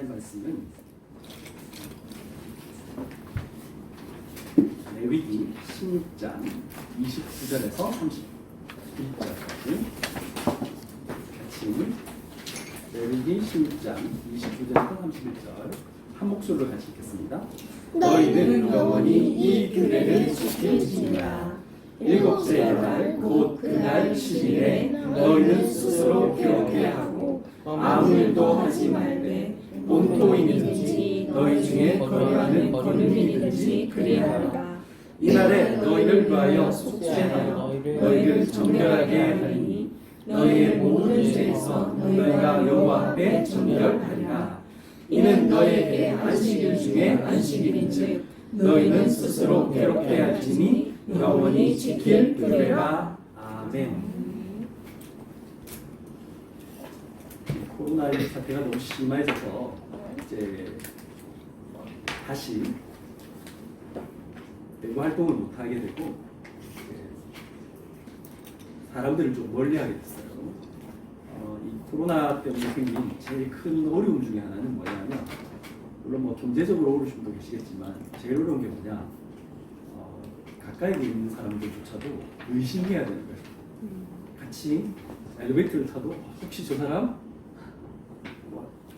하나님 말씀은 레위기 16장 29절에서 31절까지 같이 레위기 16장 29절에서 31절 한 목소리로 같이 읽겠습니다. 너희는 영원히 이 규례를 지킬지니라. 일곱째 날 곧 그날 10일에 너희는 스스로 기록해야 하고 아무 일도 하지 말되 본토인이든지 너희 중에 거류하는 거류민이든지 그리하라. 이날에 너희를 위하여 속죄하여 너희를 정결하게 하리니 너희의 모든 죄에서 너희가 여호와 앞에 정결하리라. 이는 너희에게 안식일 중에 안식일인즉 너희는 스스로 기록해야 할지니 영원히 지킬 규례라. 아멘. 코로나19 사태가 너무 심해져서 이제 다시 외부 활동을 못 하게 되고 사람들을 좀 멀리하게 됐어요. 이 코로나 때문에 생긴 제일 큰 어려움 중에 하나는 뭐냐면, 물론 뭐 경제적으로 어려우신 분도 계시겠지만 제일 어려운 게 뭐냐, 가까이 있는 사람들조차도 의심해야 되는 거예요. 같이 엘리베이터를 타도 혹시 저 사람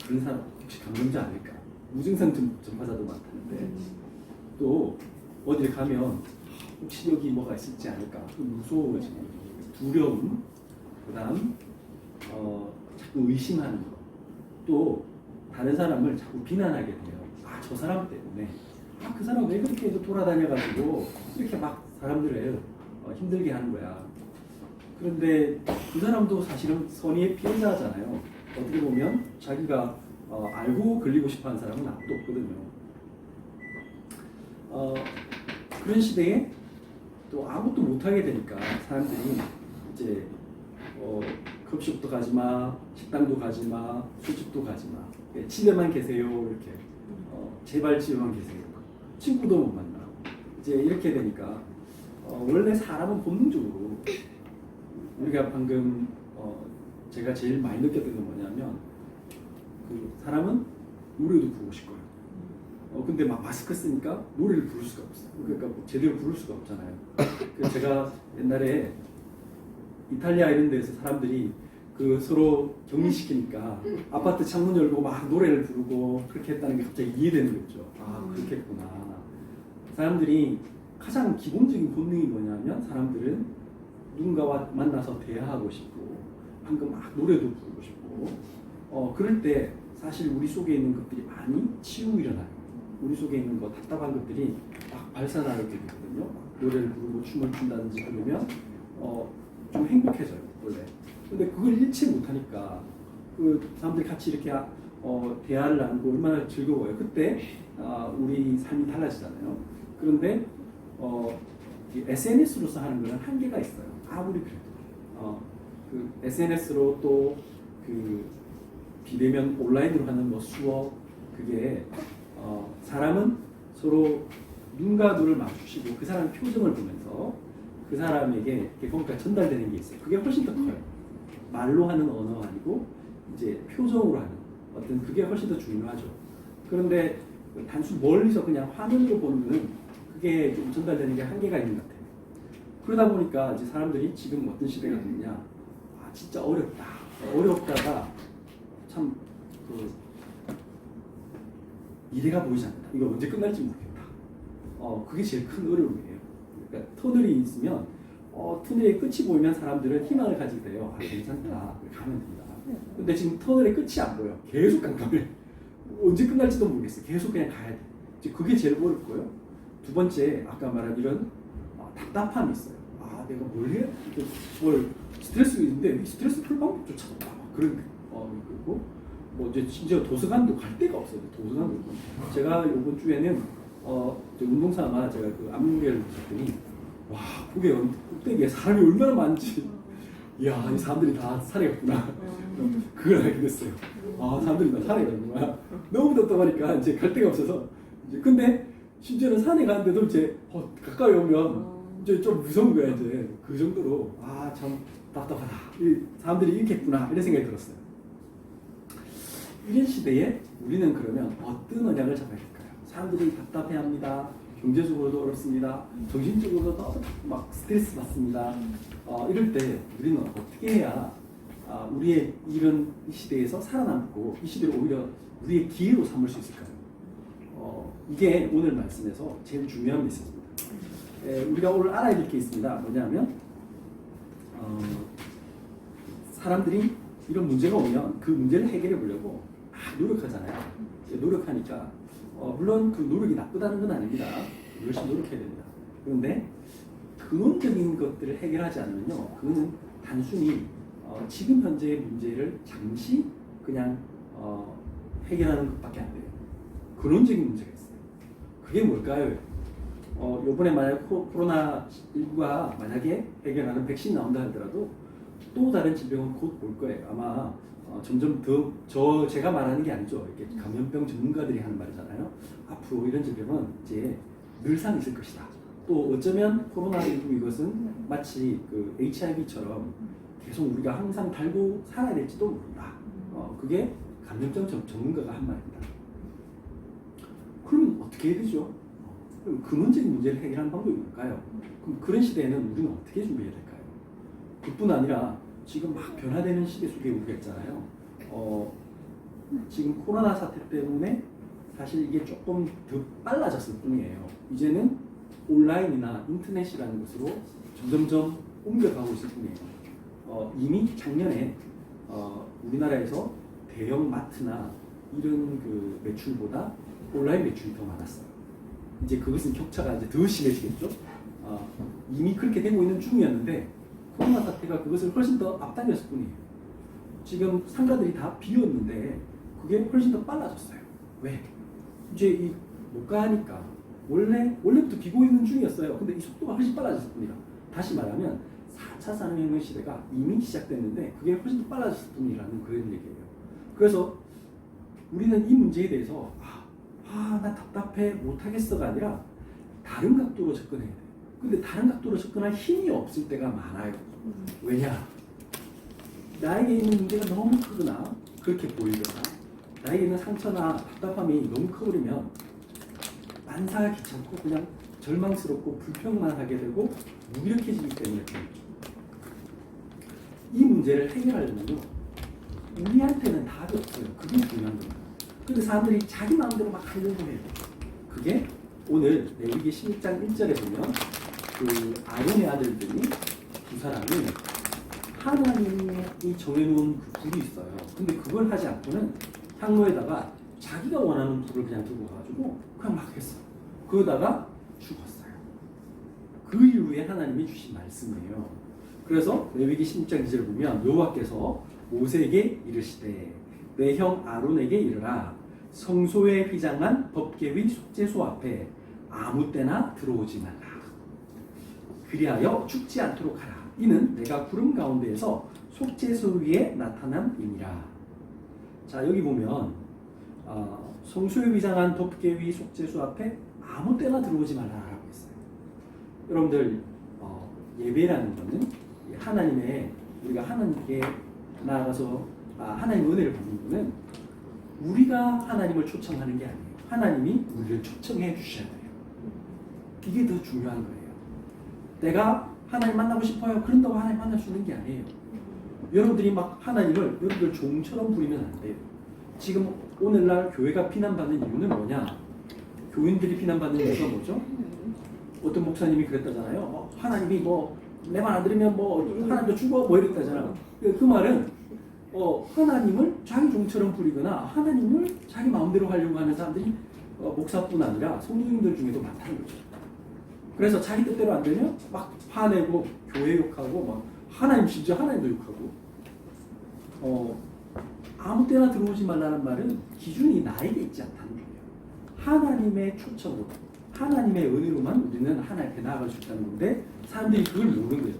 그런 사람 혹시 감염자 아닐까, 무증상 전파자도 많다는데, 또 어딜 가면 혹시 여기 뭐가 있을지 않을까 무서워지는 두려움, 그다음 자꾸 의심하는 거, 또 다른 사람을 자꾸 비난하게 돼요. 아, 저 사람 때문에, 아, 그 사람 왜 그렇게 돌아다녀가지고 이렇게 막 사람들을 힘들게 하는 거야. 그런데 그 사람도 사실은 선의의 피해자잖아요. 어떻게 보면 자기가 알고 걸리고 싶어하는 사람은 아무도 없거든요. 그런 시대에 또 아무것도 못하게 되니까 사람들이 이제 급식도 가지마, 식당도 가지마, 술집도 가지마, 집에만 계세요, 이렇게 제발 집에만 계세요, 친구도 못 만나, 이제 이렇게 되니까 원래 사람은 본능적으로, 우리가 방금 제가 제일 많이 느꼈던 건 뭐냐면, 그 사람은 노래도 부르고 싶고요. 근데 막 마스크 쓰니까 노래를 부를 수가 없어요. 그러니까 뭐 제대로 부를 수가 없잖아요. 그래서 제가 옛날에 이탈리아 이런 데서 사람들이 그 서로 격리시키니까 아파트 창문 열고 막 노래를 부르고 그렇게 했다는 게 갑자기 이해되는 거죠. 아, 그렇게 했구나. 사람들이 가장 기본적인 본능이 뭐냐면, 사람들은 누군가와 만나서 대화하고 싶고, 방금 막 노래도 부르고 싶고, 그럴 때 사실 우리 속에 있는 것들이 많이 치유 일어나요. 우리 속에 있는 거, 답답한 것들이 막 발산하게 되거든요. 노래를 부르고 춤을 춘다든지 그러면 좀 행복해져요, 원래. 근데 그걸 잃지 못하니까 그 사람들이 같이 이렇게 대화를 나누고 얼마나 즐거워요. 그때 우리 삶이 달라지잖아요. 그런데 SNS로서 하는 거는 한계가 있어요. 아무리 그래도 그 SNS로 또 그 비대면 온라인으로 하는 뭐 수업, 그게 사람은 서로 눈과 눈을 마주치고 그 사람의 표정을 보면서 그 사람에게 뭔가 전달되는 게 있어요. 그게 훨씬 더 커요. 말로 하는 언어가 아니고 이제 표정으로 하는 어떤, 그게 훨씬 더 중요하죠. 그런데 단순 멀리서 그냥 화면으로 보는 거는 그게 좀 전달되는 게 한계가 있는 것 같아요. 그러다 보니까 이제 사람들이 지금 어떤 시대가 됐냐, 아, 진짜 어렵다. 어렵다가 참 미래가 보이지 않는다. 이거 언제 끝날지 모르겠다. 그게 제일 큰 어려움이에요. 그러니까 터널이 있으면 터널의 끝이 보이면 사람들은 희망을 가지게 돼요. 아, 괜찮다. 가면 된다. 근데 지금 터널의 끝이 안 보여. 계속 깜깜해. 언제 끝날지도 모르겠어요. 계속 그냥 가야 돼. 이제 그게 제일 어렵고요. 두 번째, 아까 말한 이런 답답함이 있어요. 아, 내가 뭘 해? 뭘 스트레스 있는데 이 스트레스 풀 방법조차 없다. 그런 그리고 뭐 이제 심지어 도서관도 갈 데가 없어요. 도서관도. 제가 이번 주에는 운동 삼아 제가 그 안무개를 보셨더니, 와, 그게 꼭대기에 사람이 얼마나 많지. 이야, 이 사람들이 다 살아갔구나. 그걸 알게 됐어요. 아, 사람들이 다 살아갔구나. 너무 답답하니까 이제 갈 데가 없어서. 이제 근데 심지어는 산에 가는데도 이제 가까이 오면 이제 좀 무서운 거야. 이제 그 정도로, 아, 참 답답하다. 이 사람들이 이렇게 했구나, 이런 생각이 들었어요. 이런 시대에 우리는 그러면 어떤 언약을 잡아야 될까요? 사람들이 답답해합니다. 경제적으로도 어렵습니다. 정신적으로도 막 스트레스 받습니다. 이럴 때 우리는 어떻게 해야 우리의 이런 이 시대에서 살아남고 이 시대를 오히려 우리의 기회로 삼을 수 있을까요? 이게 오늘 말씀에서 제일 중요한 메시지입니다. 우리가 오늘 알아야 될 게 있습니다. 뭐냐면 사람들이 이런 문제가 오면 그 문제를 해결해 보려고 노력하잖아요. 노력하니까 물론 그 노력이 나쁘다는 건 아닙니다. 열심히 노력해야 됩니다. 그런데 근원적인 것들을 해결하지 않으면요, 그거는 단순히 지금 현재의 문제를 잠시 그냥 해결하는 것밖에 안 돼요. 근원적인 문제가 있어요. 그게 뭘까요? 요번에 만약 코로나19가 만약에 해결하는 백신 나온다 하더라도 또 다른 질병은 곧 올 거예요. 아마 점점 더 제가 말하는 게 아니죠. 이렇게 감염병 전문가들이 하는 말이잖아요. 앞으로 이런 질병은 이제 늘상 있을 것이다. 또 어쩌면 코로나19 이것은 마치 그 HIV처럼 계속 우리가 항상 달고 살아야 될지도 모른다. 그게 감염병 전문가가 한 말입니다. 그러면 어떻게 해야 되죠? 그럼 근원적인 문제를 해결하는 방법이 뭘까요? 그럼 그런 시대에는 우리는 어떻게 준비해야 될까요? 그뿐 아니라 지금 막 변화되는 시대 속에 우리가 있잖아요. 지금 코로나 사태 때문에 사실 이게 조금 더 빨라졌을 뿐이에요. 이제는 온라인이나 인터넷이라는 것으로 점점점 옮겨가고 있을 뿐이에요. 이미 작년에 우리나라에서 대형 마트나 이런 그 매출보다 온라인 매출이 더 많았어요. 이제 그것은 격차가 이제 더 심해지겠죠. 이미 그렇게 되고 있는 중이었는데 코로나 사태가 그것을 훨씬 더 앞당겼을 뿐이에요. 지금 상가들이 다 비었는데 그게 훨씬 더 빨라졌어요. 왜? 이제 못 가니까 원래부터 비고 있는 중이었어요. 근데 이 속도가 훨씬 빨라졌을 뿐이라. 다시 말하면 4차 산업혁명 시대가 이미 시작됐는데 그게 훨씬 더 빨라졌을 뿐이라는 그런 얘기예요. 그래서 우리는 이 문제에 대해서 나 답답해 못하겠어가 아니라 다른 각도로 접근해야 돼요. 근데 다른 각도로 접근할 힘이 없을 때가 많아요. 왜냐? 나에게 있는 문제가 너무 크거나 그렇게 보이거나 나에게 있는 상처나 답답함이 너무 커버리면 만사가 귀찮고 그냥 절망스럽고 불평만 하게 되고 무기력해지기 때문에 이 문제를 해결하려면요, 우리한테는 답이 없어요. 그게 중요한 겁니다. 근데 사람들이 자기 마음대로 막 하려고 해요. 그게 오늘 레위기 16장 1절에 보면 그 아론의 아들들이 두 사람이 하나님이 정해놓은 그 불이 있어요. 근데 그걸 하지 않고는 향로에다가 자기가 원하는 불을 그냥 들고 가가지고 그냥 막 했어요. 그러다가 죽었어요. 그 이후에 하나님이 주신 말씀이에요. 그래서 레위기 16장 2절을 보면 여호와께서 모세에게 이르시되 내 형 아론에게 이르라 성소에 휘장한 법궤의 속죄소 앞에 아무 때나 들어오지 말라. 그리하여 죽지 않도록 하라. 이는 내가 구름 가운데에서 속죄소 위에 나타남이니라. 자, 여기 보면 성소에 휘장한 법궤의 속죄소 앞에 아무 때나 들어오지 말라라고 했어요. 여러분들 예배라는 것은 하나님의 우리가 하나님께 나아가서 하나님의 은혜를 받는 것은 우리가 하나님을 초청하는 게 아니에요. 하나님이 우리를 초청해 주셔야 돼요. 이게 더 중요한 거예요. 내가 하나님 만나고 싶어요. 그런다고 하나님 만날 수 있는 게 아니에요. 여러분들이 막 하나님을 여러분들 종처럼 부리면 안 돼요. 지금 오늘날 교회가 비난받는 이유는 뭐냐? 교인들이 비난받는 이유가 뭐죠? 어떤 목사님이 그랬다잖아요. 하나님이 내 말 안 들으면 하나님도 죽어 이랬다잖아요. 그 말은 하나님을 자기 종처럼 부리거나 하나님을 자기 마음대로 하려고 하는 사람들이 목사뿐 아니라 성도님들 중에도 많다는 거죠. 그래서 자기 뜻대로 안 되면 막 화내고 교회 욕하고 막 하나님 심지어 하나님도 욕하고 아무 때나 들어오지 말라는 말은 기준이 나에게 있지 않다는 거예요. 하나님의 초청으로 하나님의 은혜로만 우리는 하나님께 나아갈 수 있다는 건데 사람들이 그걸 모르는 거예요.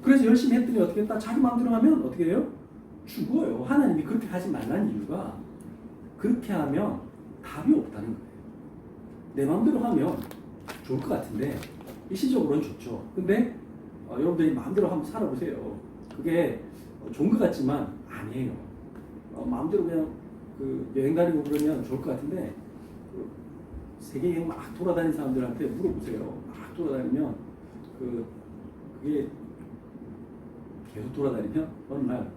그래서 열심히 했더니 어떻게 했다? 자기 마음대로 하면 어떻게 해요? 죽어요. 하나님이 그렇게 하지 말라는 이유가 그렇게 하면 답이 없다는 거예요. 내 마음대로 하면 좋을 것 같은데 일시적으로는 좋죠. 근데 여러분들이 마음대로 한번 살아보세요. 그게 좋은 것 같지만 아니에요. 마음대로 그냥 그 여행 다니고 그러면 좋을 것 같은데 그 세계 여행 막 돌아다니는 사람들한테 물어보세요. 막 돌아다니면 그게 계속 돌아다니면 어느 날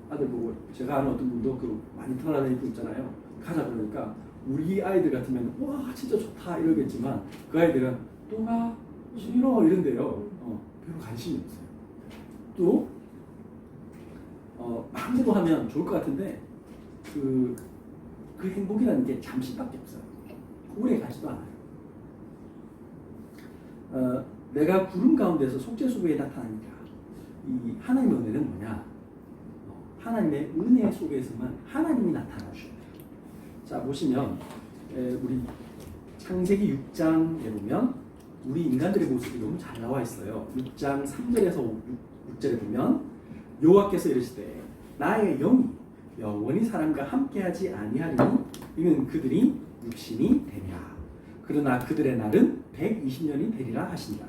아들 보고 제가 아는 어떤 분도 그 많이 돌아다니고 있잖아요. 가자 그러니까 우리 아이들 같으면 와 진짜 좋다 이러겠지만 그 아이들은 또 가? 싫어 이런데요. 별로 관심이 없어요. 또 마음대로 하면 좋을 것 같은데 그 행복이라는 게 잠시밖에 없어요. 오래 가지도 않아요. 내가 구름 가운데서 속죄수구에 나타나니까 이 하나님의 은혜는 뭐냐? 하나님의 은혜 속에서만 하나님이 나타나 주셔요. 자 보시면 우리 창세기 6장에 보면 우리 인간들의 모습이 너무 잘 나와 있어요. 6장 3절에서 6절에 보면 여호와께서 이르시되 나의 영이 영원히 사람과 함께하지 아니하리니 이는 그들이 육신이 되랴. 그러나 그들의 날은 120년이 되리라 하신다.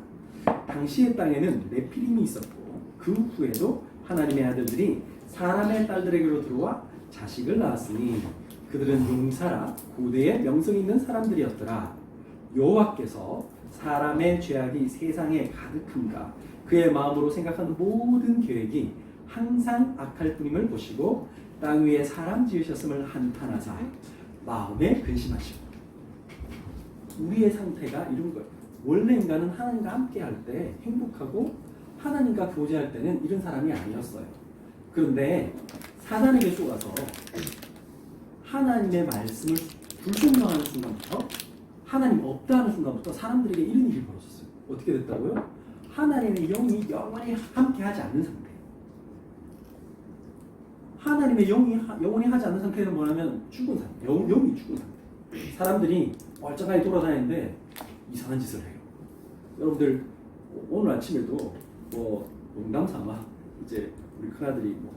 당시의 땅에는 네피림이 있었고 그 후에도 하나님의 아들들이 사람의 딸들에게로 들어와 자식을 낳았으니 그들은 용사라 고대의 명성 있는 사람들이었더라. 여호와께서 사람의 죄악이 세상에 가득함과 그의 마음으로 생각하는 모든 계획이 항상 악할 뿐임을 보시고 땅 위에 사람 지으셨음을 한탄하사 마음에 근심하시고. 우리의 상태가 이런 거예요. 원래 인간은 하나님과 함께 할 때 행복하고 하나님과 교제할 때는 이런 사람이 아니었어요. 그런데 사단에게 쏘아서 하나님의 말씀을 불순종하는 순간부터 하나님 없다 하는 순간부터 사람들에게 이런 일이 벌어졌어요. 어떻게 됐다고요? 하나님의 영이 영원히 함께하지 않는 상태. 하나님의 영이 영원히 하지 않는 상태는 뭐냐면 죽은 상태. 영이 죽은 상태. 사람들이 멀쩡하게 돌아다니는데 이상한 짓을 해요. 여러분들 오늘 아침에도 뭐 농담 삼아 이제 우리 큰아들이 뭐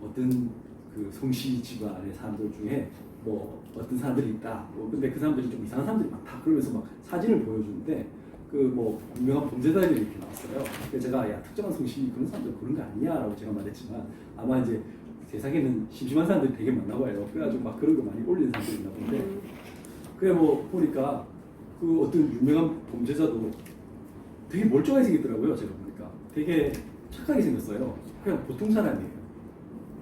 어떤 그 성씨 집안의 사람들 중에 뭐 어떤 사람들이 있다. 뭐 근데 그 사람들이 좀 이상한 사람들이 많다. 그러면서 막 사진을 보여주는데 그 뭐 유명한 범죄자들이 이렇게 나왔어요. 그래서 제가 야 특정한 성씨 그런 사람들 그런 거 아니야라고 제가 말했지만 아마 이제 세상에는 심심한 사람들이 되게 많나 봐요. 그래가지고 막 그런 거 많이 올리는 사람들이 있나 본데 그래 뭐 보니까 그 어떤 유명한 범죄자도 되게 멀쩡하게 생겼더라고요. 제가 보니까 되게 착하게 생겼어요. 그냥 보통 사람이에요.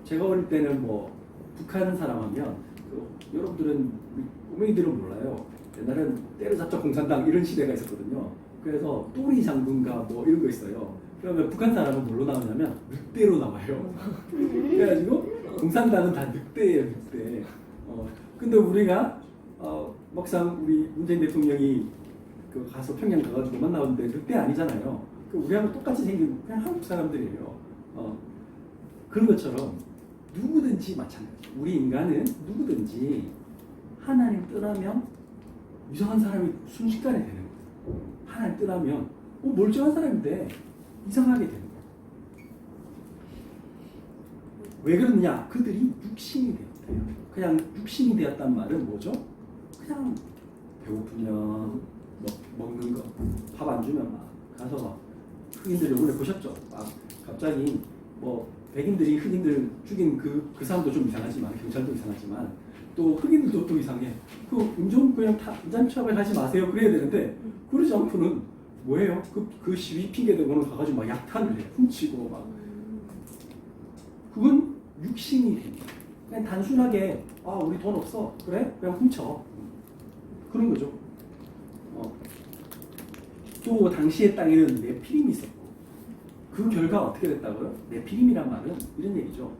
제가 어릴 때는 뭐 북한 사람 하면 여러분들은 꼬맹이들은 몰라요. 옛날에는 때려잡자 공산당 이런 시대가 있었거든요. 그래서 또리 장군가 뭐 이런 거 있어요. 그러면 북한 사람은 뭘로 나오냐면 늑대로 나와요. 그래가지고 공산당은 다 늑대예요, 늑대. 근데 우리가 막상 우리 문재인 대통령이 그 가서 평양 가가지고 만나는데 늑대 아니잖아요. 우리하고 똑같이 생긴 그냥 한국 사람들이에요. 그런 것처럼 누구든지 마찬가지. 우리 인간은 누구든지 하나님 떠나면 이상한 사람이 순식간에 되는 거예요. 하나님 떠나면 멀쩡한 사람인데 이상하게 되는 거예요. 왜 그러느냐? 그들이 육신이 되었대요. 그냥 육신이 되었단 말은 뭐죠? 그냥 배고프면 먹는 거, 밥 안 주면 막 가서 막 흑인들 요번에 보셨죠? 막 갑자기 뭐 백인들이 흑인들 죽인 그 사람도 좀 이상하지만 경찰도 이상하지만 또 흑인들도 또 이상해. 좀 그냥 인간 취업을 하지 마세요. 그래야 되는데 그러지 않고는 뭐예요? 그 시위 핑계 대고는 가가지고 막 약탈을 해, 훔치고 막. 그건 육신이 됩니다. 그냥 단순하게 우리 돈 없어. 그래? 그냥 훔쳐. 그런 거죠. 또 당시의 땅에는 네피림이 있었고 그 결과 어떻게 됐다고요? 네피림이란 말은 이런 얘기죠.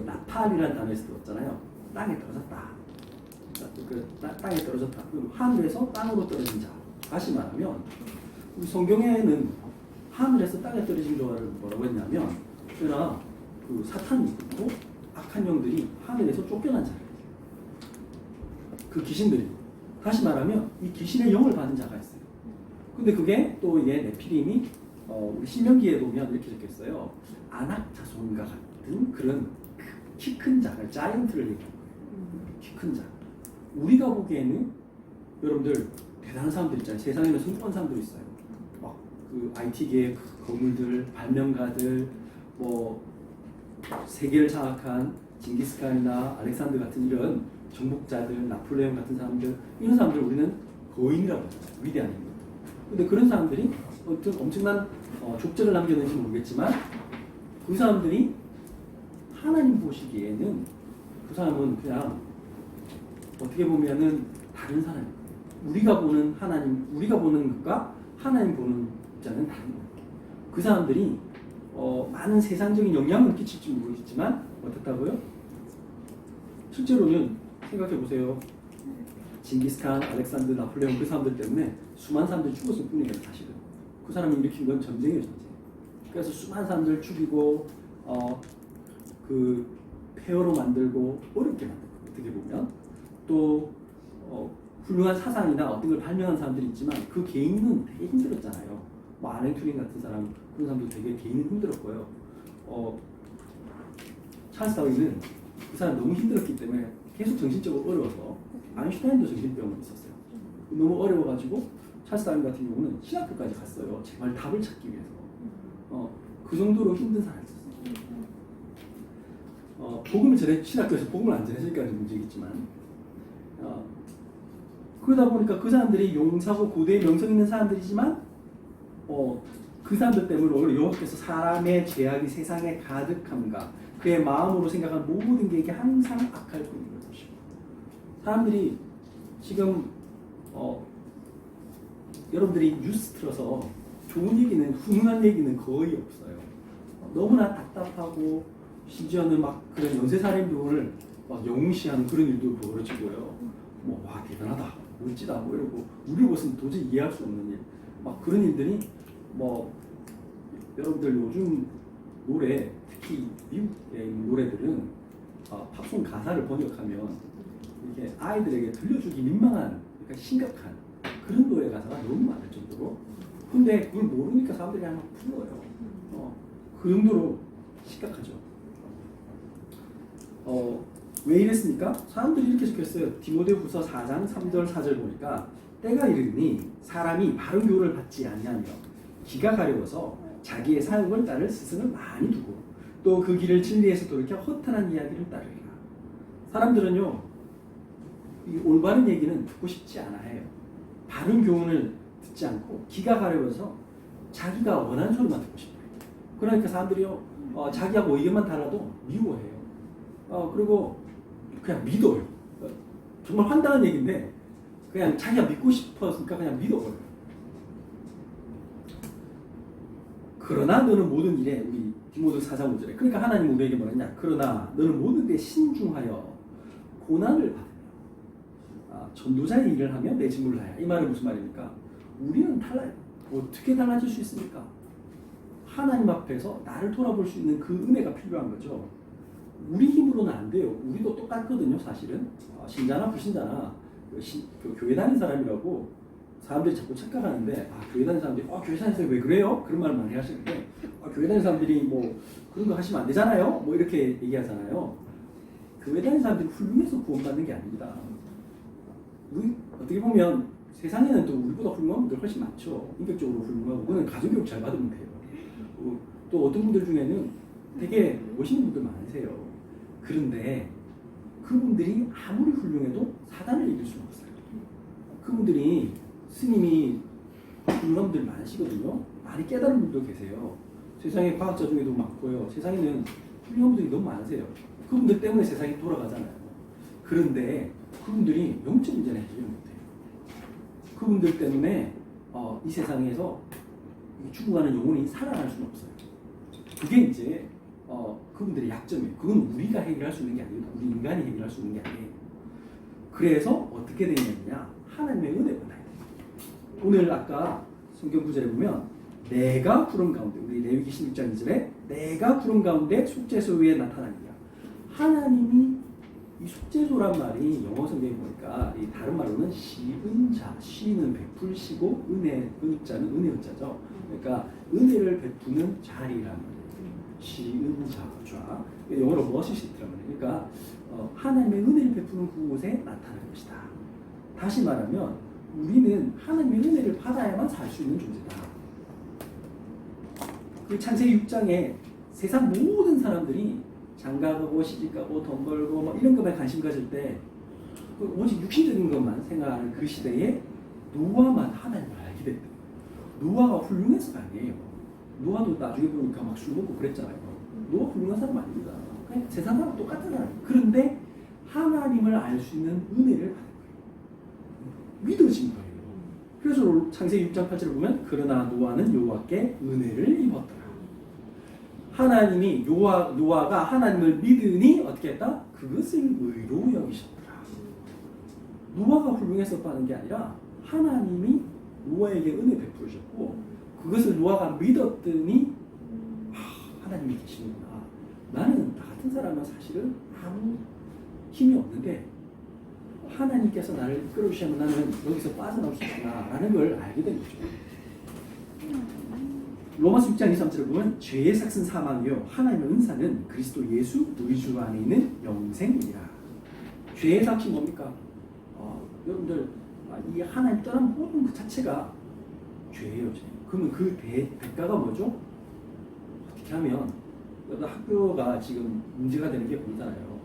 나팔이라는 단어에서 들었잖아요. 땅에 떨어졌다. 땅에 떨어졌다. 그럼 하늘에서 땅으로 떨어진 자. 다시 말하면 우리 성경에는 하늘에서 땅에 떨어진 자를 뭐라고 했냐면 그러나 그 사탄이 있고 악한 영들이 하늘에서 쫓겨난 자예요. 그 귀신들이. 다시 말하면 이 귀신의 영을 받은 자가 있어요. 근데 그게 또 이게 네피림이 우리 신명기에 보면 이렇게 적혀있어요. 아낙 자손과 같은 그런 키 큰 자를 자이언트를 얘기하는 거예요. 키 큰 자. 우리가 보기에는 여러분들 대단한 사람들 있잖아요. 세상에는 성공한 사람들 있어요. 막 그 IT계의 거물들, 발명가들, 뭐 세계를 장악한 징기스칸이나 알렉산더 같은 이런 정복자들, 나폴레옹 같은 사람들, 이런 사람들 우리는 거인이라고 하잖아요. 위대한 인물. 근데 그런 사람들이 어떤 엄청난 족적을 남겼는지 모르겠지만 그 사람들이 하나님 보시기에는 그 사람은 그냥 어떻게 보면은 다른 사람이에요. 우리가 보는 하나님, 우리가 보는 것과 하나님 보는 자는 다른 거예요. 그 사람들이 많은 세상적인 영향을 끼칠지 모르겠지만 어떻다고요? 실제로는 생각해 보세요. 징기스칸, 알렉산더, 나폴레옹 그 사람들 때문에 수많은 사람들이 죽었을 뿐이에요. 사실은 그 사람이 일으킨 건 전쟁이에요. 전쟁. 그래서 수많은 사람들을 죽이고 그 폐허로 만들고 어렵게 만들고 어떻게 보면 또 훌륭한 사상이나 어떤 걸 발명한 사람들이 있지만 그 개인은 되게 힘들었잖아요. 뭐 알렌 튜링 같은 사람 그런 사람도 되게 개인은 힘들었고요. 찰스 다윈은 그 사람 너무 힘들었기 때문에 계속 정신적으로 어려워서 아인슈타인도 정신병이 있었어요. 너무 어려워가지고 찰스 다윈 같은 경우는 신학교까지 갔어요. 제발 답을 찾기 위해서. 그 정도로 힘든 사람이었어요. 복음을 전해 신학교에서 복음을 안 전해주니까 문제겠지만 그러다 보니까 그 사람들이 용사고 고대의 명성 있는 사람들이지만 그 사람들 때문에 오늘 여호와께서 사람의 죄악이 세상에 가득함과 그의 마음으로 생각한 모든 게 이게 항상 악할 뿐인 것이고 사람들이 지금 여러분들이 뉴스 틀어서 좋은 얘기는 훌륭한 얘기는 거의 없어요. 너무나 답답하고 심지어는 막 그런 연쇄살인범을 막 영웅시하는 그런 일도 벌어지고요. 뭐 와 대단하다, 멋지다 뭐 이러고 우리 것은 도저히 이해할 수 없는 일, 막 그런 일들이 뭐 여러분들 요즘 노래 특히 미국의 노래들은 팝송 가사를 번역하면 이렇게 아이들에게 들려주기 민망한 그러니까 심각한 그런 노래 가사가 너무 많을 정도로 근데 그걸 모르니까 사람들이 그냥 막 불러요. 그 정도로 심각하죠. 왜 이랬습니까? 사람들이 이렇게 적혔어요. 디모데후서 4장 3절 4절 보니까 때가 이르니 사람이 바른 교훈을 받지 아니하며 기가 가려워서 자기의 사욕을 따를 스승을 많이 두고 또 그 길을 진리에서 돌이켜 허탄한 이야기를 따르리라. 사람들은요 이 올바른 얘기는 듣고 싶지 않아 해요. 바른 교훈을 듣지 않고 기가 가려워서 자기가 원하는 소리만 듣고 싶어요. 그러니까 사람들이요 자기하고 의견만 달라도 미워해요. 그리고 그냥 믿어요. 정말 황당한 얘기인데 그냥 자기가 믿고 싶었으니까 그냥 믿어버려요. 그러나 너는 모든 일에 우리 디모데 4장 5절에 그러니까 하나님 우리에게 뭐랬냐? 그러나 너는 모든 데 신중하여 고난을 받으며 전도자의 일을 하며 내 직무를 하여. 이 말은 무슨 말입니까? 우리는 달라요. 어떻게 달라질 수 있습니까? 하나님 앞에서 나를 돌아볼 수 있는 그 은혜가 필요한 거죠. 우리 힘으로는 안 돼요. 우리도 똑같거든요, 사실은. 신자나 불신자나 교회 다니는 사람이라고 사람들이 자꾸 착각하는데 교회 다니는 사람들이 교회 다니면서 왜 그래요? 그런 말을 많이 하시는데 교회 다니는 사람들이 뭐 그런 거 하시면 안 되잖아요? 뭐 이렇게 얘기하잖아요. 교회 다니는 사람들이 훌륭해서 구원받는 게 아닙니다. 우리 어떻게 보면 세상에는 또 우리보다 훌륭한 분들 훨씬 많죠. 인격적으로 훌륭하고 그거는 가정교육 잘 받으면 돼요. 또 어떤 분들 중에는 되게 멋있는 분들 많으세요. 그런데 그분들이 아무리 훌륭해도 사단을 이길 수는 없어요. 그분들이 스님이 훌륭한 분들 많으시거든요. 많이 깨달은 분도 계세요. 세상에 과학자 중에도 많고요. 세상에는 훌륭한 분들이 너무 많으세요. 그분들 때문에 세상이 돌아가잖아요. 그런데 그분들이 영적 문제는 해결 못해요. 그분들 때문에 이 세상에서 죽어가는 영혼이 살아날 수는 없어요. 그게 이제 그분들의 약점이에요. 그건 우리가 해결할 수 있는 게 아니고 우리 인간이 해결할 수 있는 게 아니에요. 그래서 어떻게 되느냐? 하나님의 은혜가 나요. 오늘 아까 성경 구절에 보면 내가 구름 가운데 우리 레위기 16장 2절에 내가 구름 가운데 속죄소 위에 나타나니라. 하나님이 이 속죄소란 말이 영어 성경에 보니까 이 다른 말로는 시은자, 시는 베풀시고 은자는 은혜자죠. 그러니까 은혜를 베푸는 자리란 말이에요. 시은자좌 영어로 머시시트란 말이에요. 그러니까 하나님의 은혜를 베푸는 그곳에 나타날 것이다. 다시 말하면 우리는 하나님의 은혜를 받아야만 살 수 있는 존재다. 그 창세기 6장에 세상 모든 사람들이 장가가고 시집가고 돈 벌고 뭐 이런 것에 관심 가질 때 오직 육신적인 것만 생각하는 그 시대에 노아만 하나님을 알게 됐대. 노아가 훌륭해서가 아니에요. 노아도 나중에 보니까 막 술 먹고 그랬잖아요. 노아 훌륭한 사람 아닙니다. 그냥 세상 사람 똑같은 사람. 그런데 하나님을 알 수 있는 은혜를 받은 거예요. 믿어진 거예요. 그래서 창세기 6장 8절을 보면 그러나 노아는 여호와께 은혜를 입었더라. 하나님이 노아가 하나님을 믿으니 어떻게 했다? 그것을 의로 여기셨더라. 노아가 훌륭했었다는 게 아니라 하나님이 노아에게 은혜 베푸셨고 그것을 노아가 믿었더니 하나님이 계시는구나. 나는 나 같은 사람은 사실은 아무 힘이 없는데 하나님께서 나를 이끌어주시면 나는 여기서 빠져나올 수 있구나 라는 걸 알게 된 거죠. 로마서 6장 23절을 보면 죄의 삭은 사망이요 하나님의 은사는 그리스도 예수 우리 주 안에 있는 영생이라. 죄의 삭이 뭡니까? 여러분들 이 하나님 떠난 모든 그 자체가 죄예요. 죄. 그러면 그 대가가 뭐죠? 어떻게 하면 학교가 지금 문제가 되는 게 보이잖아요.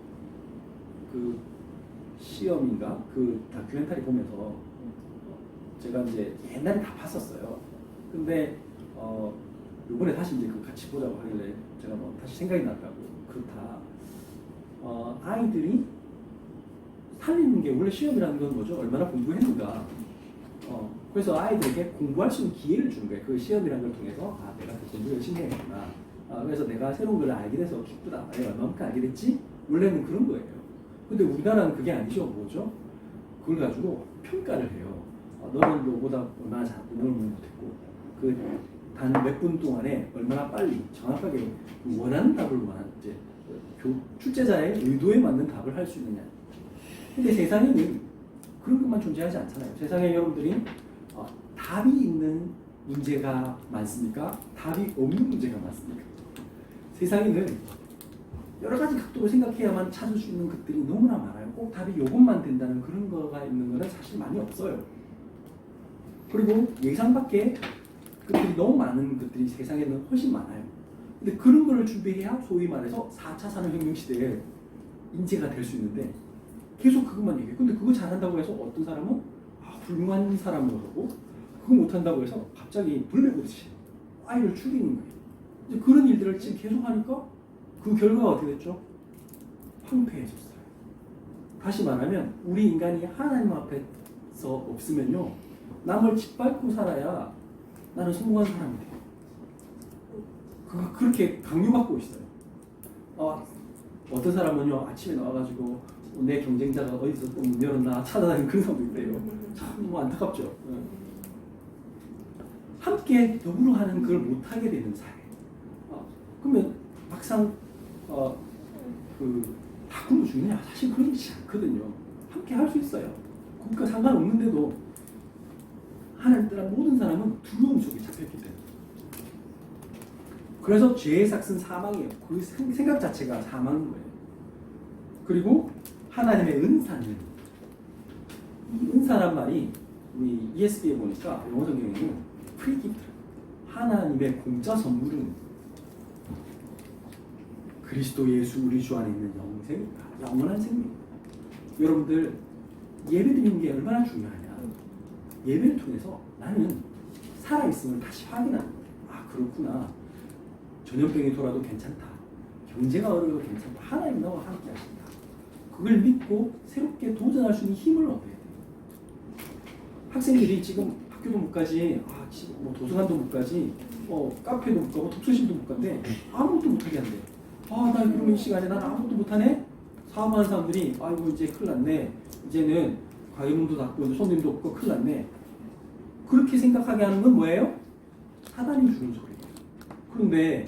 그 시험인가 그 다큐멘터리 보면서 제가 이제 옛날에 다 봤었어요. 근데 이번에 다시 이제 그 같이 보자고 하길래 제가 뭐 다시 생각이 나더라고요. 그렇다. 아이들이 살리는 게 원래 시험이라는 건 뭐죠? 얼마나 공부했는가. 그래서 아이들에게 공부할 수 있는 기회를 주는 거예요. 그 시험이라는 걸 통해서 내가 그 공부 열심히 해야겠구나. 그래서 내가 새로운 걸 알게 돼서 기쁘다. 내가 얼마만큼 알게 됐지? 원래는 그런 거예요. 근데 우리나라는 그게 아니죠. 뭐죠? 그걸 가지고 평가를 해요. 너는 너보다 얼마나 잘하고 너는 못했고 그 단 몇 분 동안에 얼마나 빨리 정확하게 원하는 답을 이제 출제자의 의도에 맞는 답을 할 수 있느냐. 근데 세상에는 그런 것만 존재하지 않잖아요. 세상에 여러분들이 답이 있는 문제가 많습니까? 답이 없는 문제가 많습니까? 세상에는 여러 가지 각도로 생각해야만 찾을 수 있는 것들이 너무나 많아요. 꼭 답이 이것만 된다는 그런 거가 있는 거는 사실 많이 없어요. 그리고 예상 밖에 것들이 너무 많은 것들이 세상에는 훨씬 많아요. 근데 그런 거를 준비해야 소위 말해서 4차 산업혁명 시대에 인재가 될 수 있는데 계속 그것만 얘기해요. 근데 그거 잘한다고 해서 어떤 사람은 훌륭한 사람으로 하고 그거 못한다고 해서 갑자기 블랙우드시 아이를 죽이는 거예요. 이제 그런 일들을 지금 계속 하니까 그 결과가 어떻게 됐죠? 황폐해졌어요. 다시 말하면 우리 인간이 하나님 앞에서 없으면요 남을 짓밟고 살아야 나는 성공한 사람이 돼요. 그렇게 강요받고 있어요. 어떤 사람은요 아침에 나와가지고 내 경쟁자가 어디서 또 문 열었나 찾아다니는 그런 사람도 있대요. 참 뭐 안타깝죠. 함께 더불어 하는 그걸 못하게 되는 사회. 그러면 막상 다 굶어 죽느냐? 사실 그렇지 않거든요. 함께 할 수 있어요. 그러니까 상관없는데도 하나님 따라 모든 사람은 두려움 속에 잡혔기 때문에. 그래서 죄의 삭은 사망이에요. 그 생각 자체가 사망인 거예요. 그리고 하나님의 은사는 이 은사란 말이 우리 ESV에 보니까 영어 성경에는 프리기프트 하나님의 공짜 선물은 그리스도 예수 우리 주 안에 있는 영생입니다. 영원한 생명. 여러분들 예배드리는 게 얼마나 중요하냐. 예배를 통해서 나는 살아있음을 다시 확인하는 거예요. 그렇구나. 전염병이 돌아도 괜찮다. 경제가 어려워도 괜찮다. 하나님 나와 함께 하신다. 그걸 믿고 새롭게 도전할 수 있는 힘을 얻어야 돼요. 학생들이 지금 학교도 못 가지, 지금 뭐 도서관도 못 가지, 카페도 못 가고 독서실도 못 간대. 아무것도 못하게 한대. 나 그러면 이 시간에 난 아무것도 못하네? 사업하는 사람들이 아이고 이제 큰일 났네. 이제는 가게문도 닫고 손님도 없고 큰일 났네. 그렇게 생각하게 하는 건 뭐예요? 하나님 주는 소리예요. 그런데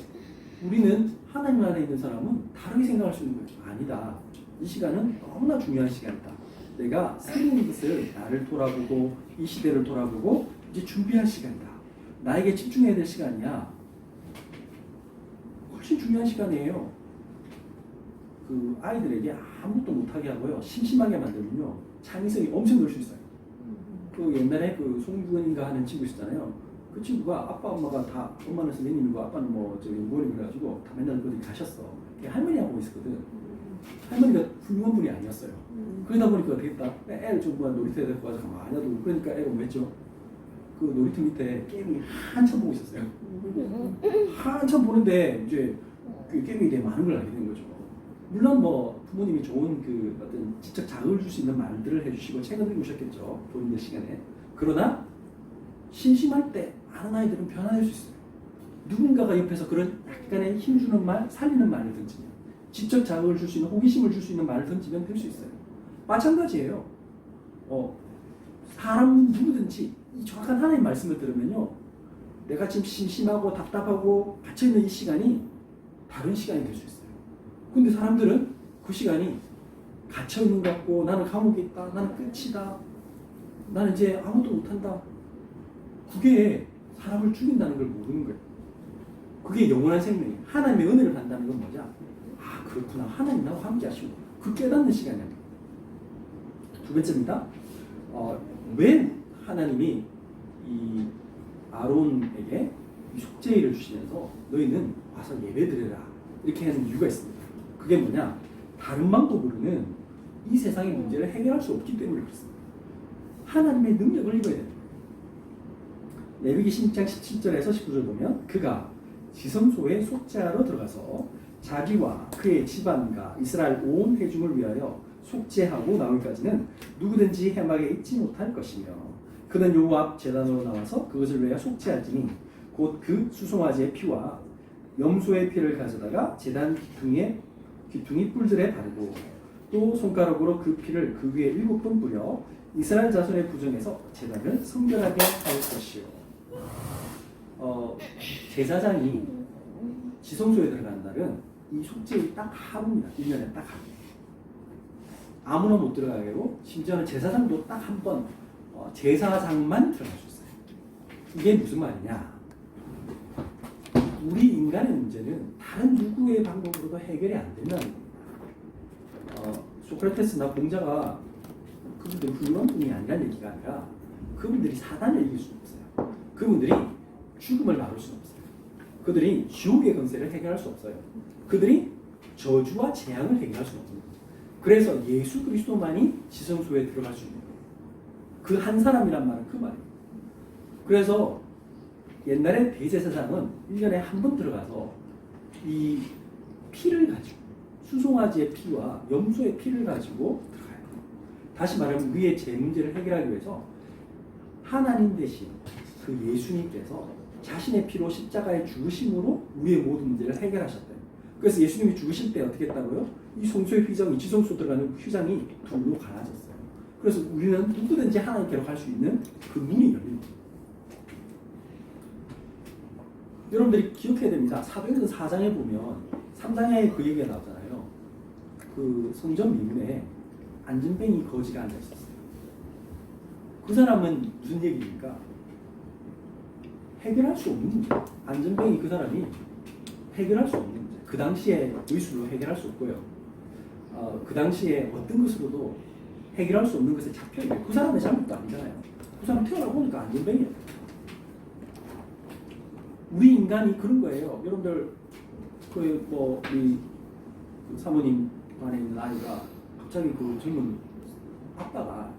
우리는 하나님 안에 있는 사람은 다르게 생각할 수 있는 거예요. 아니다. 이 시간은 너무나 중요한 시간이다. 내가 새로운 것을 나를 돌아보고 이 시대를 돌아보고 이제 준비할 시간이다. 나에게 집중해야 될 시간이야. 훨씬 중요한 시간이에요. 그 아이들에게 아무것도 못하게 하고요. 심심하게 만들면요. 창의성이 엄청 늘 수 있어요. 그 옛날에 그 송주근인가 하는 친구 있었잖아요. 그 친구가 아빠 엄마가 다 엄마는 선생님이고 아빠는 뭐 저기 연구원이 그래가지고 다 맨날 어디 가셨어. 할머니하고 있었거든. 할머니가 훌륭한 분이 아니었어요. 그러다 보니까 어떻게 했다? 애를 좀 놀이터에 데리고 가서 가만히 놔두고 그러니까 애가 뭐 했죠? 그 놀이터 밑에 게임이 한참 보고 있었어요. 한참 보는데 이제 그 게임에 대해 많은 걸 알게 된 거죠. 물론 뭐 부모님이 좋은 그 어떤 지적 자극을 줄 수 있는 말들을 해주시고 책을 읽으셨겠죠. 본인들 시간에. 그러나 심심할 때 많은 아이들은 변화될 수 있어요. 누군가가 옆에서 그런 약간의 힘주는 말, 살리는 말을 던지면, 지적 자극을 줄 수 있는, 호기심을 줄 수 있는 말을 던지면 될 수 있어요. 마찬가지예요. 사람 누구든지 이 정확한 하나님 말씀을 들으면요, 내가 지금 심심하고 답답하고 갇혀있는 이 시간이 다른 시간이 될 수 있어요. 근데 사람들은 그 시간이 갇혀있는 것 같고, 나는 감옥에 있다, 나는 끝이다, 나는 이제 아무도 못한다. 그게 사람을 죽인다는 걸 모르는 거예요. 그게 영원한 생명이에요. 하나님의 은혜를 받는다는 건 뭐냐? 아, 그렇구나. 하나님 나와 함께 하시고 그 깨닫는 시간이 아닙니다. 두 번째입니다. 왜 하나님이 이 아론에게 이 속죄일을 주시면서 너희는 와서 예배드려라 이렇게 하는 이유가 있습니다. 그게 뭐냐? 다른 방법으로는 이 세상의 문제를 해결할 수 없기 때문에 그렇습니다. 하나님의 능력을 입어야 됩니다. 레위기 10장 17절에서 19절 보면 그가 지성소에 속죄하러 들어가서 자기와 그의 집안과 이스라엘 온 회중을 위하여 속죄하고 나오기까지는 누구든지 해막에 있지 못할 것이며 그는 여호와 앞 제단으로 나와서 그것을 위하여 속죄할지니 곧 그 수송아지의 피와 염소의 피를 가져다가 제단 귀퉁이 뿔들에 바르고 또 손가락으로 그 피를 그 위에 7번 뿌려 이스라엘 자손의 부정에서 제단을 성결하게 할 것이요. 제사장이 지성소에 들어가는 날은 이 속죄일이 딱 하루입니다. 1년에 딱 하루. 아무나 못 들어가게 하고 심지어는 제사장도 딱 한 번 제사장만 들어갈 수 있어요. 이게 무슨 말이냐? 우리 인간의 문제는 다른 누구의 방법으로도 해결이 안 된다는 겁니다. 소크라테스나 공자가 그분들이 훌륭한 분이 아니라는 얘기가 아니라 그분들이 사단을 이길 수는 없어요. 그분들이 죽음을 막을 수는 없어요. 그들이 지옥의 권세를 해결할 수 없어요. 그들이 저주와 재앙을 해결할 수는 없습니다. 그래서 예수 그리스도만이 지성소에 들어갈 수 있는 거예요. 그 한 사람이란 말은 그 말이에요. 그래서 옛날에 대제사장은 1년에 한 번 들어가서 이 피를 가지고 수송아지의 피와 염소의 피를 가지고 들어가요. 다시 말하면 우리의 죄 문제를 해결하기 위해서 하나님 대신 그 예수님께서 자신의 피로 십자가에 죽으심으로 우리의 모든 문제를 해결하셨대요. 그래서 예수님이 죽으실 때 어떻게 했다고요? 이 성소의 휘장이 지성소 들어가는 휘장이 둘로 갈라졌어요. 그래서 우리는 누구든지 하나님께로 갈 수 있는 그 문이 열립니다. 여러분들이 기억해야 됩니다. 사도행전 4장에 보면 3장에 그 얘기가 나오잖아요. 그 성전 미문에 안진뱅이 거지가 앉아 있었어요. 그 사람은 무슨 얘기입니까? 해결할 수 없는 문제. 안전뱅이 그 사람이 해결할 수 없는 문제. 그 당시에 의술로 해결할 수 없고요. 그 당시에 어떤 것으로도 해결할 수 없는 것에 잡혀있는 그 사람의 잘못도 아니잖아요. 그 사람 태어나 보니까 안전뱅이에요. 우리 인간이 그런 거예요. 여러분들 우리 사모님 안에 있는 아이가 갑자기 그 젊은 아빠가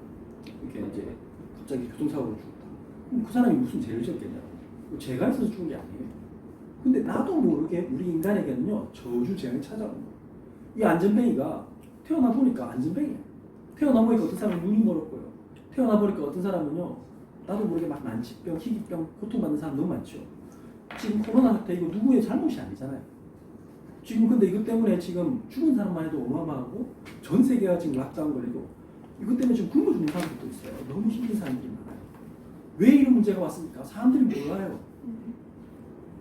이렇게 이제 갑자기 교통사고로 죽었다. 그럼 그 사람이 무슨 죄를 지었겠냐고. 죄가 있어서 죽은 게 아니에요. 근데 나도 모르게 우리 인간에게는요 저주 재앙이 찾아오는 거예요. 이 안전뱅이가 태어나 보니까 안전뱅이에요. 태어나 보니까 어떤 사람은 눈이 멀었고요. 태어나 보니까 어떤 사람은요 나도 모르게 막 난치병, 희귀병, 고통받는 사람 너무 많죠. 지금 코로나 사태 이거 누구의 잘못이 아니잖아요. 지금 근데 이것 때문에 지금 죽은 사람만 해도 어마어마하고 전 세계가 지금 락다운 걸리고 이것 때문에 지금 굶어 죽는 사람들도 있어요. 너무 힘든 사람들이 많아요. 왜 이런 문제가 왔습니까? 사람들이 몰라요.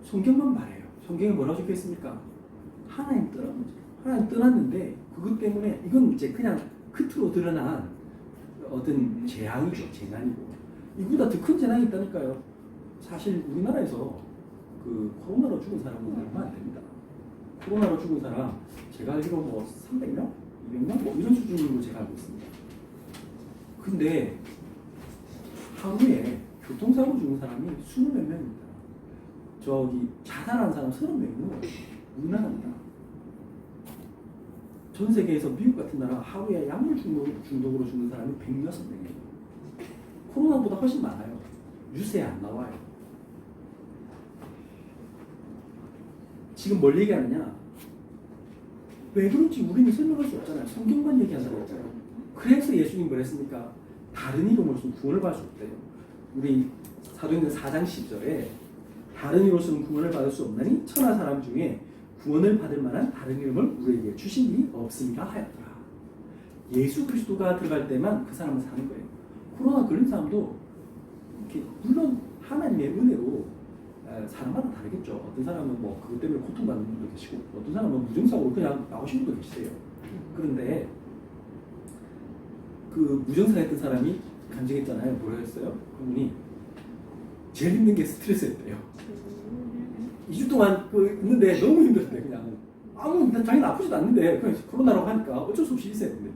성경만 말해요. 성경에 뭐라고 적혀 있습니까? 하나님 떠난 문제. 하나님 떠났는데 그것 때문에 이건 이제 그냥 겉으로 드러난 어떤 재앙이죠. 재난이고 이보다 더 큰 재난이 있다니까요. 사실 우리나라에서 그 코로나로 죽은 사람은 얼마 안 됩니다. 코로나로 죽은 사람 제가 알기로 뭐 300명? 200명? 뭐 이런 수준으로 제가 알고 있습니다. 근데 하루에 교통사고 죽은 사람이 20몇 명입니다. 저기 자살한 사람 30명 있는 거예요. 우리나라입니다. 전 세계에서 미국 같은 나라 하루에 약물 중독으로 죽는 사람이 106명이에요. 코로나보다 훨씬 많아요. 뉴스에 안 나와요. 지금 뭘 얘기하느냐? 왜 그런지 우리는 설명할 수 없잖아요. 성경만 얘기한다고 했잖아요. 그래서 예수님 뭘 했습니까? 다른 이름으로서는 구원을 받을 수 없대요. 우리 사도행전 4장 10절에 다른 이름으로서는 구원을 받을 수 없나니 천하 사람 중에 구원을 받을 만한 다른 이름을 우리에게 주신 일이 없습니다 하였더라. 예수 그리스도가 들어갈 때만 그 사람은 사는 거예요. 코로나 걸린 사람도 이렇게 물론 하나님의 은혜로 사람마다 다르겠죠. 어떤 사람은 뭐 그것 때문에 고통받는 분도 계시고 어떤 사람은 무증상으로 그냥 나오신 분도 계시대요. 그런데 그 무증상했던 사람이 간증했잖아요. 뭐라 했어요? 그분이 제일 힘든 게 스트레스였대요. 2주 동안 있는데 너무 힘들었대. 그냥 자기는 아프지도 않는데 그냥 코로나라고 하니까 어쩔 수 없이 있어야 된대.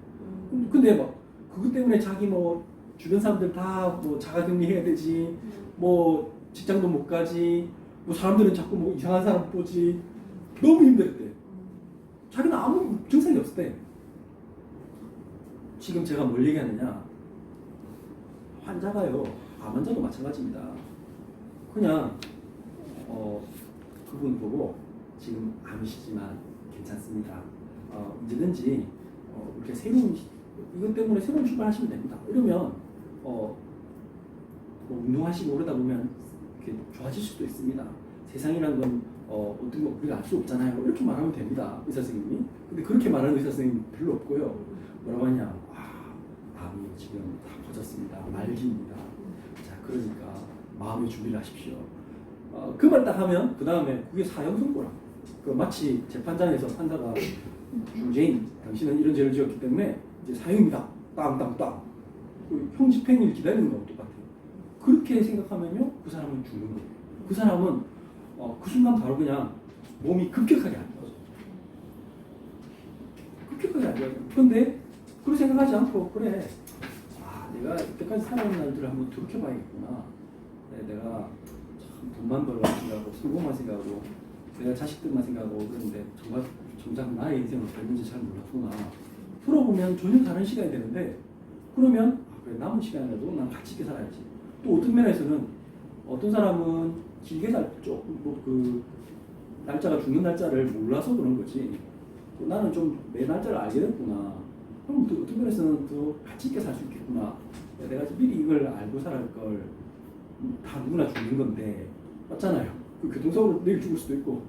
근데 막 그것 때문에 자기 뭐 주변 사람들 다 뭐 자가격리해야 되지, 뭐 직장도 못 가지, 뭐 사람들은 자꾸 뭐 이상한 사람 보지, 너무 힘들었대. 자기는 아무 증상이 없었대. 지금 제가 뭘 얘기하느냐? 환자가요, 암 환자도 마찬가지입니다. 그냥 그분 보고 지금 암이시지만 괜찮습니다. 언제든지 이렇게 새로운 이것 때문에 새로운 출발하시면 됩니다. 이러면 뭐 운동하시고 그러다 보면 이렇게 좋아질 수도 있습니다. 세상이란 건 어떤 거 우리가 알 수 없잖아요. 이렇게 말하면 됩니다. 의사 선생님이. 근데 그렇게 말하는 의사 선생님 별로 없고요. 뭐라고 하냐? 암이 지금 다 퍼졌습니다. 말기입니다. 자, 그러니까 마음의 준비를 하십시오. 그 말 딱 하면 그 다음에 그게 사형 선고라. 마치 재판장에서 판사가 주제인 당신은 이런 죄를 지었기 때문에 이제 사형입니다. 땅땅땅. 형 집행일 기다리는 거랑 똑같아요. 그렇게 생각하면요, 그 사람은 죽는 거예요. 그 사람은 그 순간 바로 그냥 몸이 급격하게 안 좋아져. 급격하게 안 좋아요. 그런데 그렇게 생각하지 않고 그래. 내가 이때까지 살아온 날들을 한번 돌이켜봐야겠구나. 내가 참 돈만 벌어 생각하고 성공만 생각하고 내가 자식들만 생각하고 그런데 정작 나의 인생을 닮은지 잘 몰랐구나. 풀어보면 전혀 다른 시간이 되는데 그러면 그래, 남은 시간에도 난 가치 있게 살아야지. 또 어떤 면에서는 어떤 사람은 길게 그 날짜가 죽는 날짜를 몰라서 그런 거지. 나는 좀 내 날짜를 알게 됐구나. 그럼 또 어떤 면에서는 더 가치 있게 살 수 있겠구나. 내가 미리 이걸 알고 살아갈 걸 다 누구나 죽는 건데 맞잖아요. 그 교통사고로 내일 죽을 수도 있고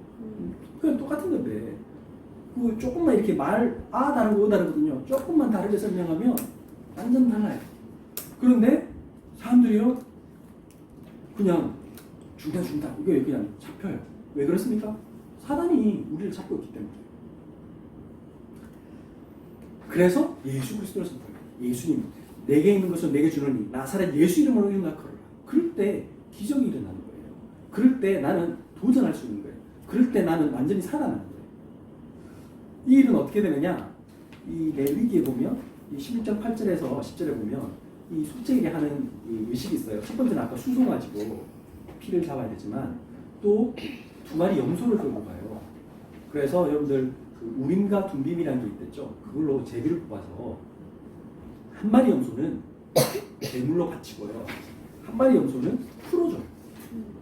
그냥 똑같은 건데 그 조금만 이렇게 다르고 다르거든요. 조금만 다르게 설명하면 완전 달라요. 그런데 사람들이요 그냥 죽다 이거 그냥 잡혀요. 왜 그렇습니까? 사단이 우리를 잡고 있기 때문에. 그래서 예수 그리스도를 선포해요. 예수님 내게 있는 것을 내게 주노니 나사렛 예수 이름으로 일어나거라. 그럴 때 기적이 일어나는 거예요. 그럴 때 나는 도전할 수 있는 거예요. 그럴 때 나는 완전히 살아나는 거예요. 이 일은 어떻게 되느냐? 이 레위기에 보면 이 11장 8절에서 10절에 보면 이 속죄일에 하는 이 의식이 있어요. 첫 번째는 아까 수소 가지고 피를 잡아야 되지만 또 두 마리 염소를 끌고 가요. 그래서 여러분들 그 우림과 둠빔이라는 게 있겠죠. 그걸로 제비를 뽑아서 한 마리 염소는 제물로 바치고요. 한 마리 염소는 풀어줘요.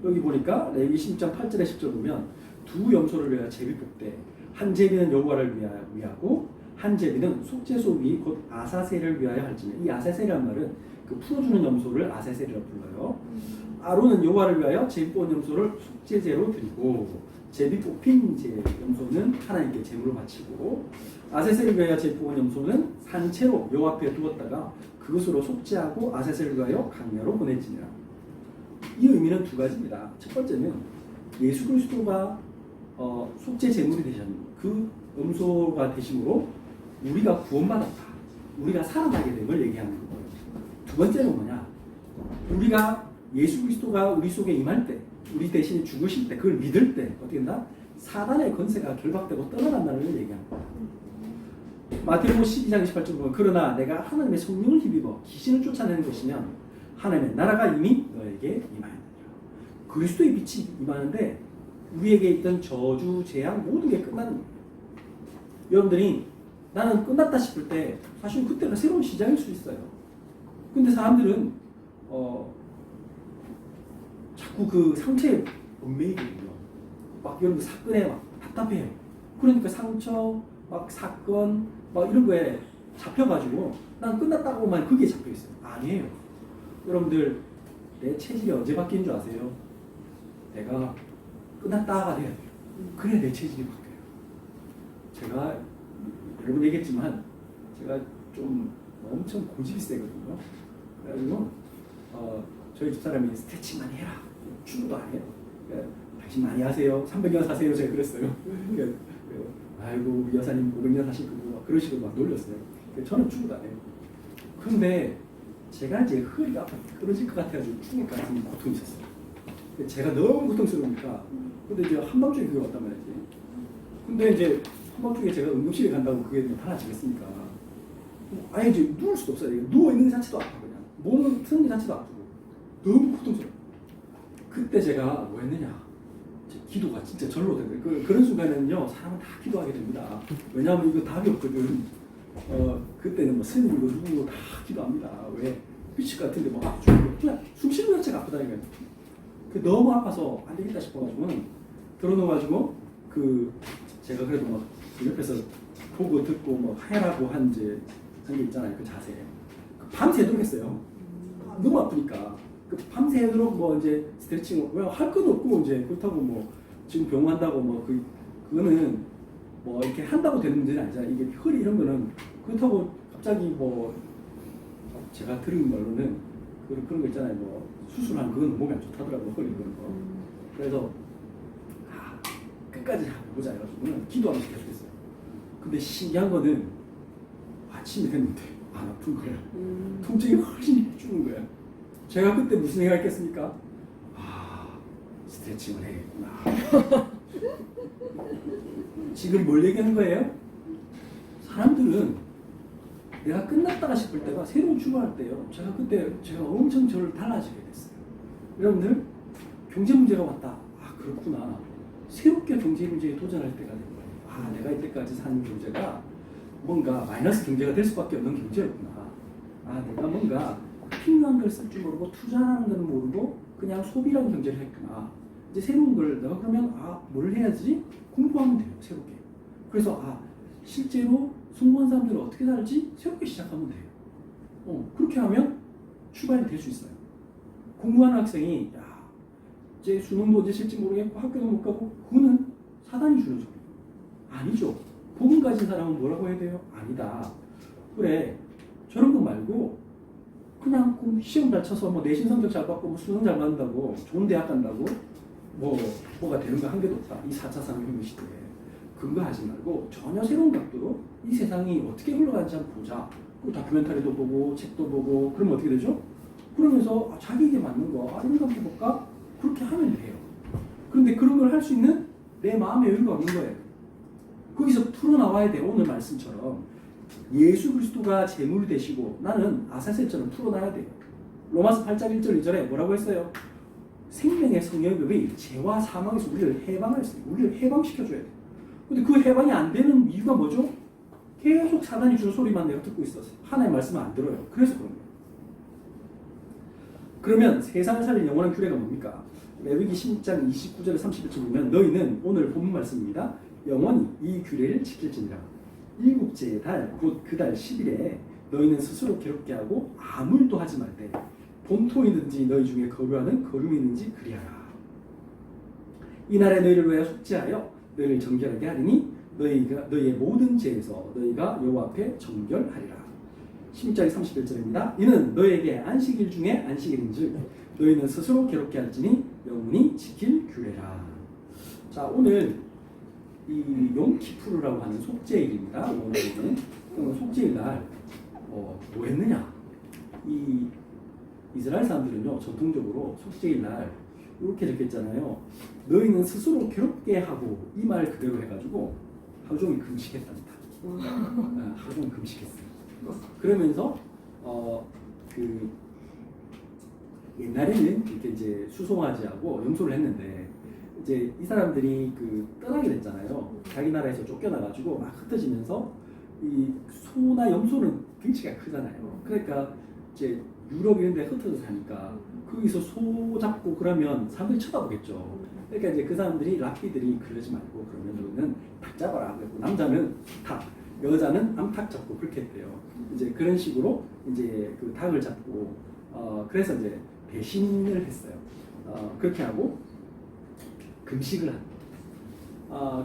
여기 보니까 레위 10장 8절에 10절 보면 두 염소를 위하여 제비 뽑되 한 제비는 여호와를 위하고 한 제비는 속죄소위 곧 아사셀을 위하여 할지니 이 아사셀이라는 말은 그 풀어주는 염소를 아사셀이라고 불러요. 아론은 여호와를 위하여 제비 뽑은 염소를 속죄제로 드리고 제비 뽑힌 염소는 하나님께 제물로 바치고 아사셀을 위하여 제비 뽑은 염소는 산채로 여호와 앞에 두었다가 그것으로 속죄하고 아사셀을 위하여 강야로 보냈지니라. 이 의미는 두 가지입니다. 첫 번째는 예수 그리스도가 속죄 제물이 되신 그 염소가 되심으로 우리가 구원받았다. 우리가 살아나게 됨을 얘기하는 거예요. 두 번째는 뭐냐? 우리가 예수 그리스도가 우리 속에 임할 때, 우리 대신에 죽으실 때, 그걸 믿을 때 어떻게 된다? 사단의 권세가 결박되고 떠나간다는 걸 얘기하는 거예요. 마태복음 12장 28절 보면 그러나 내가 하나님의 성령을 힘입어 귀신을 쫓아내는 것이면 하나님의 나라가 이미 너에게 임하였느니라. 그리스도의 빛이 임하는데 우리에게 있던 저주, 재앙 모든 게 끝나는 거예요. 여러분들이 나는 끝났다 싶을 때 사실 그때가 새로운 시작일 수 있어요. 근데 사람들은 자꾸 그 상처에 얽매이거든요. 막 이런 거 사건에 막 답답해요. 그러니까 상처, 막 사건, 막 이런 거에 잡혀가지고 난 끝났다고만 그게 잡혀있어요. 아니에요. 여러분들 내 체질이 언제 바뀐 줄 아세요? 내가 끝났다가 돼야 돼요. 그래야 내 체질이 바뀌어요. 제가 여러분 얘기했지만 제가 좀 엄청 고집이 세거든요. 그래가지고 저희 집사람이 스트레칭 많이 해라. 축구도 안 해요. 당신 많이 하세요. 300년 사세요. 제가 그랬어요. 아이고 우리 여사님 500년 사실 거고 그런 식으로 막 놀렸어요. 저는 축구도 안 해요. 그런데 제가 이제 허리가 끊어질 것 같아가지고 축구 같은 고통이 있었어요. 제가 너무 고통스러우니까 근데 이제 한밤중에 그게 왔단 말이지. 근데 이제 한밤중에 제가 응급실에 간다고 그게 달라지겠습니까? 아예 이제 누울 수도 없어요. 누워있는 게 자체도 아파 그냥. 몸은 트는 게 자체도 아프고 너무 고통스러워. 그때 제가 뭐 했느냐. 기도가 진짜 절로 되는 거예요. 그런 순간에는요 사람은 다 기도하게 됩니다. 왜냐하면 이거 답이 없거든. 그때는 뭐 스님이고 누구고 다 기도합니다. 왜? 미칠 것 같은데 뭐 아프고 그냥 숨 쉬는 것 자체가 아프다니까요. 너무 아파서 안 되겠다 싶어가지고는 들어놓아가지고 제가 그래도 막 옆에서 보고 듣고 뭐 해라고 한 게 있잖아요. 그 자세. 밤새도록 했어요. 너무 아프니까. 밤새도록 뭐 이제 스트레칭 할 건 없고 이제 그렇다고 뭐 지금 병원 한다고 뭐 그거는 뭐 이렇게 한다고 되는 문제는 아니잖아요. 이게 허리 이런 거는 그렇다고 갑자기 뭐 제가 들은 말로는 그런 거 있잖아요. 뭐 수술한 그건 몸에 안 좋다더라고 허리 그런 거. 그래서 끝까지 해보자 해가지고는 기도하면서 계속했어요. 근데 신기한 거는 아침이 됐는데 안 아픈 거야. 통증이 훨씬 주는 거야. 제가 그때 무슨 생각했겠습니까? 스트레칭을 해야겠구나. 지금 뭘 얘기하는 거예요? 사람들은 내가 끝났다가 싶을 때가 새로운 출발할 때요. 제가 엄청 저를 달라지게 됐어요. 여러분들 경제 문제가 왔다. 그렇구나. 새롭게 경제 문제에 도전할 때가 된 거예요. 내가 이때까지 산 경제가 뭔가 마이너스 경제가 될 수밖에 없는 경제였구나. 내가 뭔가 필요한 걸 쓸 줄 모르고 투자하는 걸 모르고 그냥 소비라는 경제를 했구나. 이제 새로운 걸 내가 그러면 뭘 해야지? 공부하면 돼요. 새롭게. 그래서 실제로 성공한 사람들은 어떻게 살지? 새롭게 시작하면 돼요. 그렇게 하면 출발이 될 수 있어요. 공부하는 학생이 이제 수능도 이제 실지 모르겠고 학교도 못 가고 그거는 사단이 주는 소리. 아니죠. 복음 가진 사람은 뭐라고 해야 돼요? 아니다. 그래. 저런 거 말고 그냥 시험 잘 쳐서 뭐 내신 성적 잘 받고 뭐 수능 잘 받는다고 좋은 대학 간다고 뭐가 되는 거 한 개도 없다. 이 4차 산업혁명 시대에. 그거 하지 말고 전혀 새로운 각도로 이 세상이 어떻게 흘러가는지 한번 보자. 그 다큐멘터리도 보고 책도 보고 그러면 어떻게 되죠? 그러면서 자기에게 맞는 거 이런 거 해볼까? 그렇게 하면 돼요. 그런데 그런 걸 할 수 있는 내 마음의 여유가 없는 거예요. 거기서 풀어나와야 돼요. 오늘 말씀처럼 예수 그리스도가 제물이 되시고 나는 아사셀처럼 풀어놔야 돼요. 로마서 8장 1절 2절에 뭐라고 했어요? 생명의 성령이 죄와 사망에서 우리를 해방했어요. 우리를 해방시켜줘야 돼요. 근데 그 해방이 안 되는 이유가 뭐죠? 계속 사단이 주는 소리만 내가 듣고 있었어요. 하나의 말씀을 안 들어요. 그래서 그런 거예요. 그러면 세상을 살린 영원한 규례가 뭡니까? 레위기 10장 29절에 31절 보면 너희는 오늘 본문 말씀입니다. 영원히 이 규례를 지킬지니라. 일곱째의 달, 곧 그 달 10일에 너희는 스스로 괴롭게 하고 아무 일도 하지 말되 본토이든지 너희 중에 거류하는 거름이 있는지 그리하라. 이날에 너희를 위하여 속죄하여 너희를 정결하게 하리니 너희의 모든 죄에서 너희가 여호와 앞에 정결하리라. 16장 31절입니다. 이는 너희에게 안식일 중에 안식일인즉 너희는 스스로 괴롭게 할지니 영원히 지킬 규례라. 자, 오늘 이 용키푸르라고 하는 속죄일입니다. 오늘은 속죄일 날 뭐 했느냐? 이 이스라엘 사람들은요 전통적으로 속죄일 날 이렇게 적혔잖아요. 너희는 스스로 괴롭게 하고 이 말 그대로 해가지고 하루 종일 금식했답니다. 하루 종일 금식했어요. 그러면서 옛날에는 이렇게 이제 수송아지하고 염소를 했는데 이제 이 사람들이 떠나게 됐잖아요. 자기 나라에서 쫓겨나가지고 막 흩어지면서 이 소나 염소는 덩치가 크잖아요. 그러니까 이제 유럽 이런 데 흩어져 사니까 거기서 소 잡고 그러면 사람들이 쳐다보겠죠. 그러니까 이제 그 사람들이 랍비들이 그러지 말고 그러면 너는 닭 잡아라. 그리고 남자는 닭, 여자는 암탉 잡고 그렇게 했대요. 이제 그런 식으로 이제 그 닭을 잡고 그래서 이제 배신을 했어요. 그렇게 하고 금식을 합니다.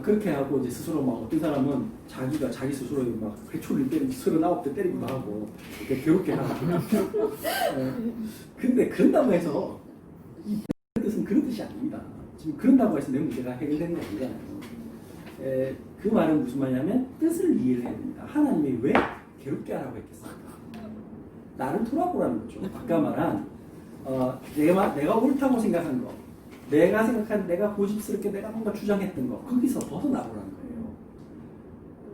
그렇게 하고 이제 스스로 막 어떤 사람은 자기가 자기 스스로 막 회초리를 때리고 39대 때리기도 하고 이렇게 괴롭게 하고. 근데 그런다고 해서 이 뜻은 그런 뜻이 아닙니다. 지금 그런다고 해서 내 문제가 해결되는 게 아니잖아요. 그 말은 무슨 말이냐면 뜻을 이해를 해야 됩니다. 하나님이 왜 괴롭게 하라고 했겠습니까? 나를 돌아보라는 거죠. 아까 말한 내가 옳다고 생각한 거, 내가 생각한 내가 고집스럽게 내가 뭔가 주장했던 거 거기서 벗어나보라는 거예요.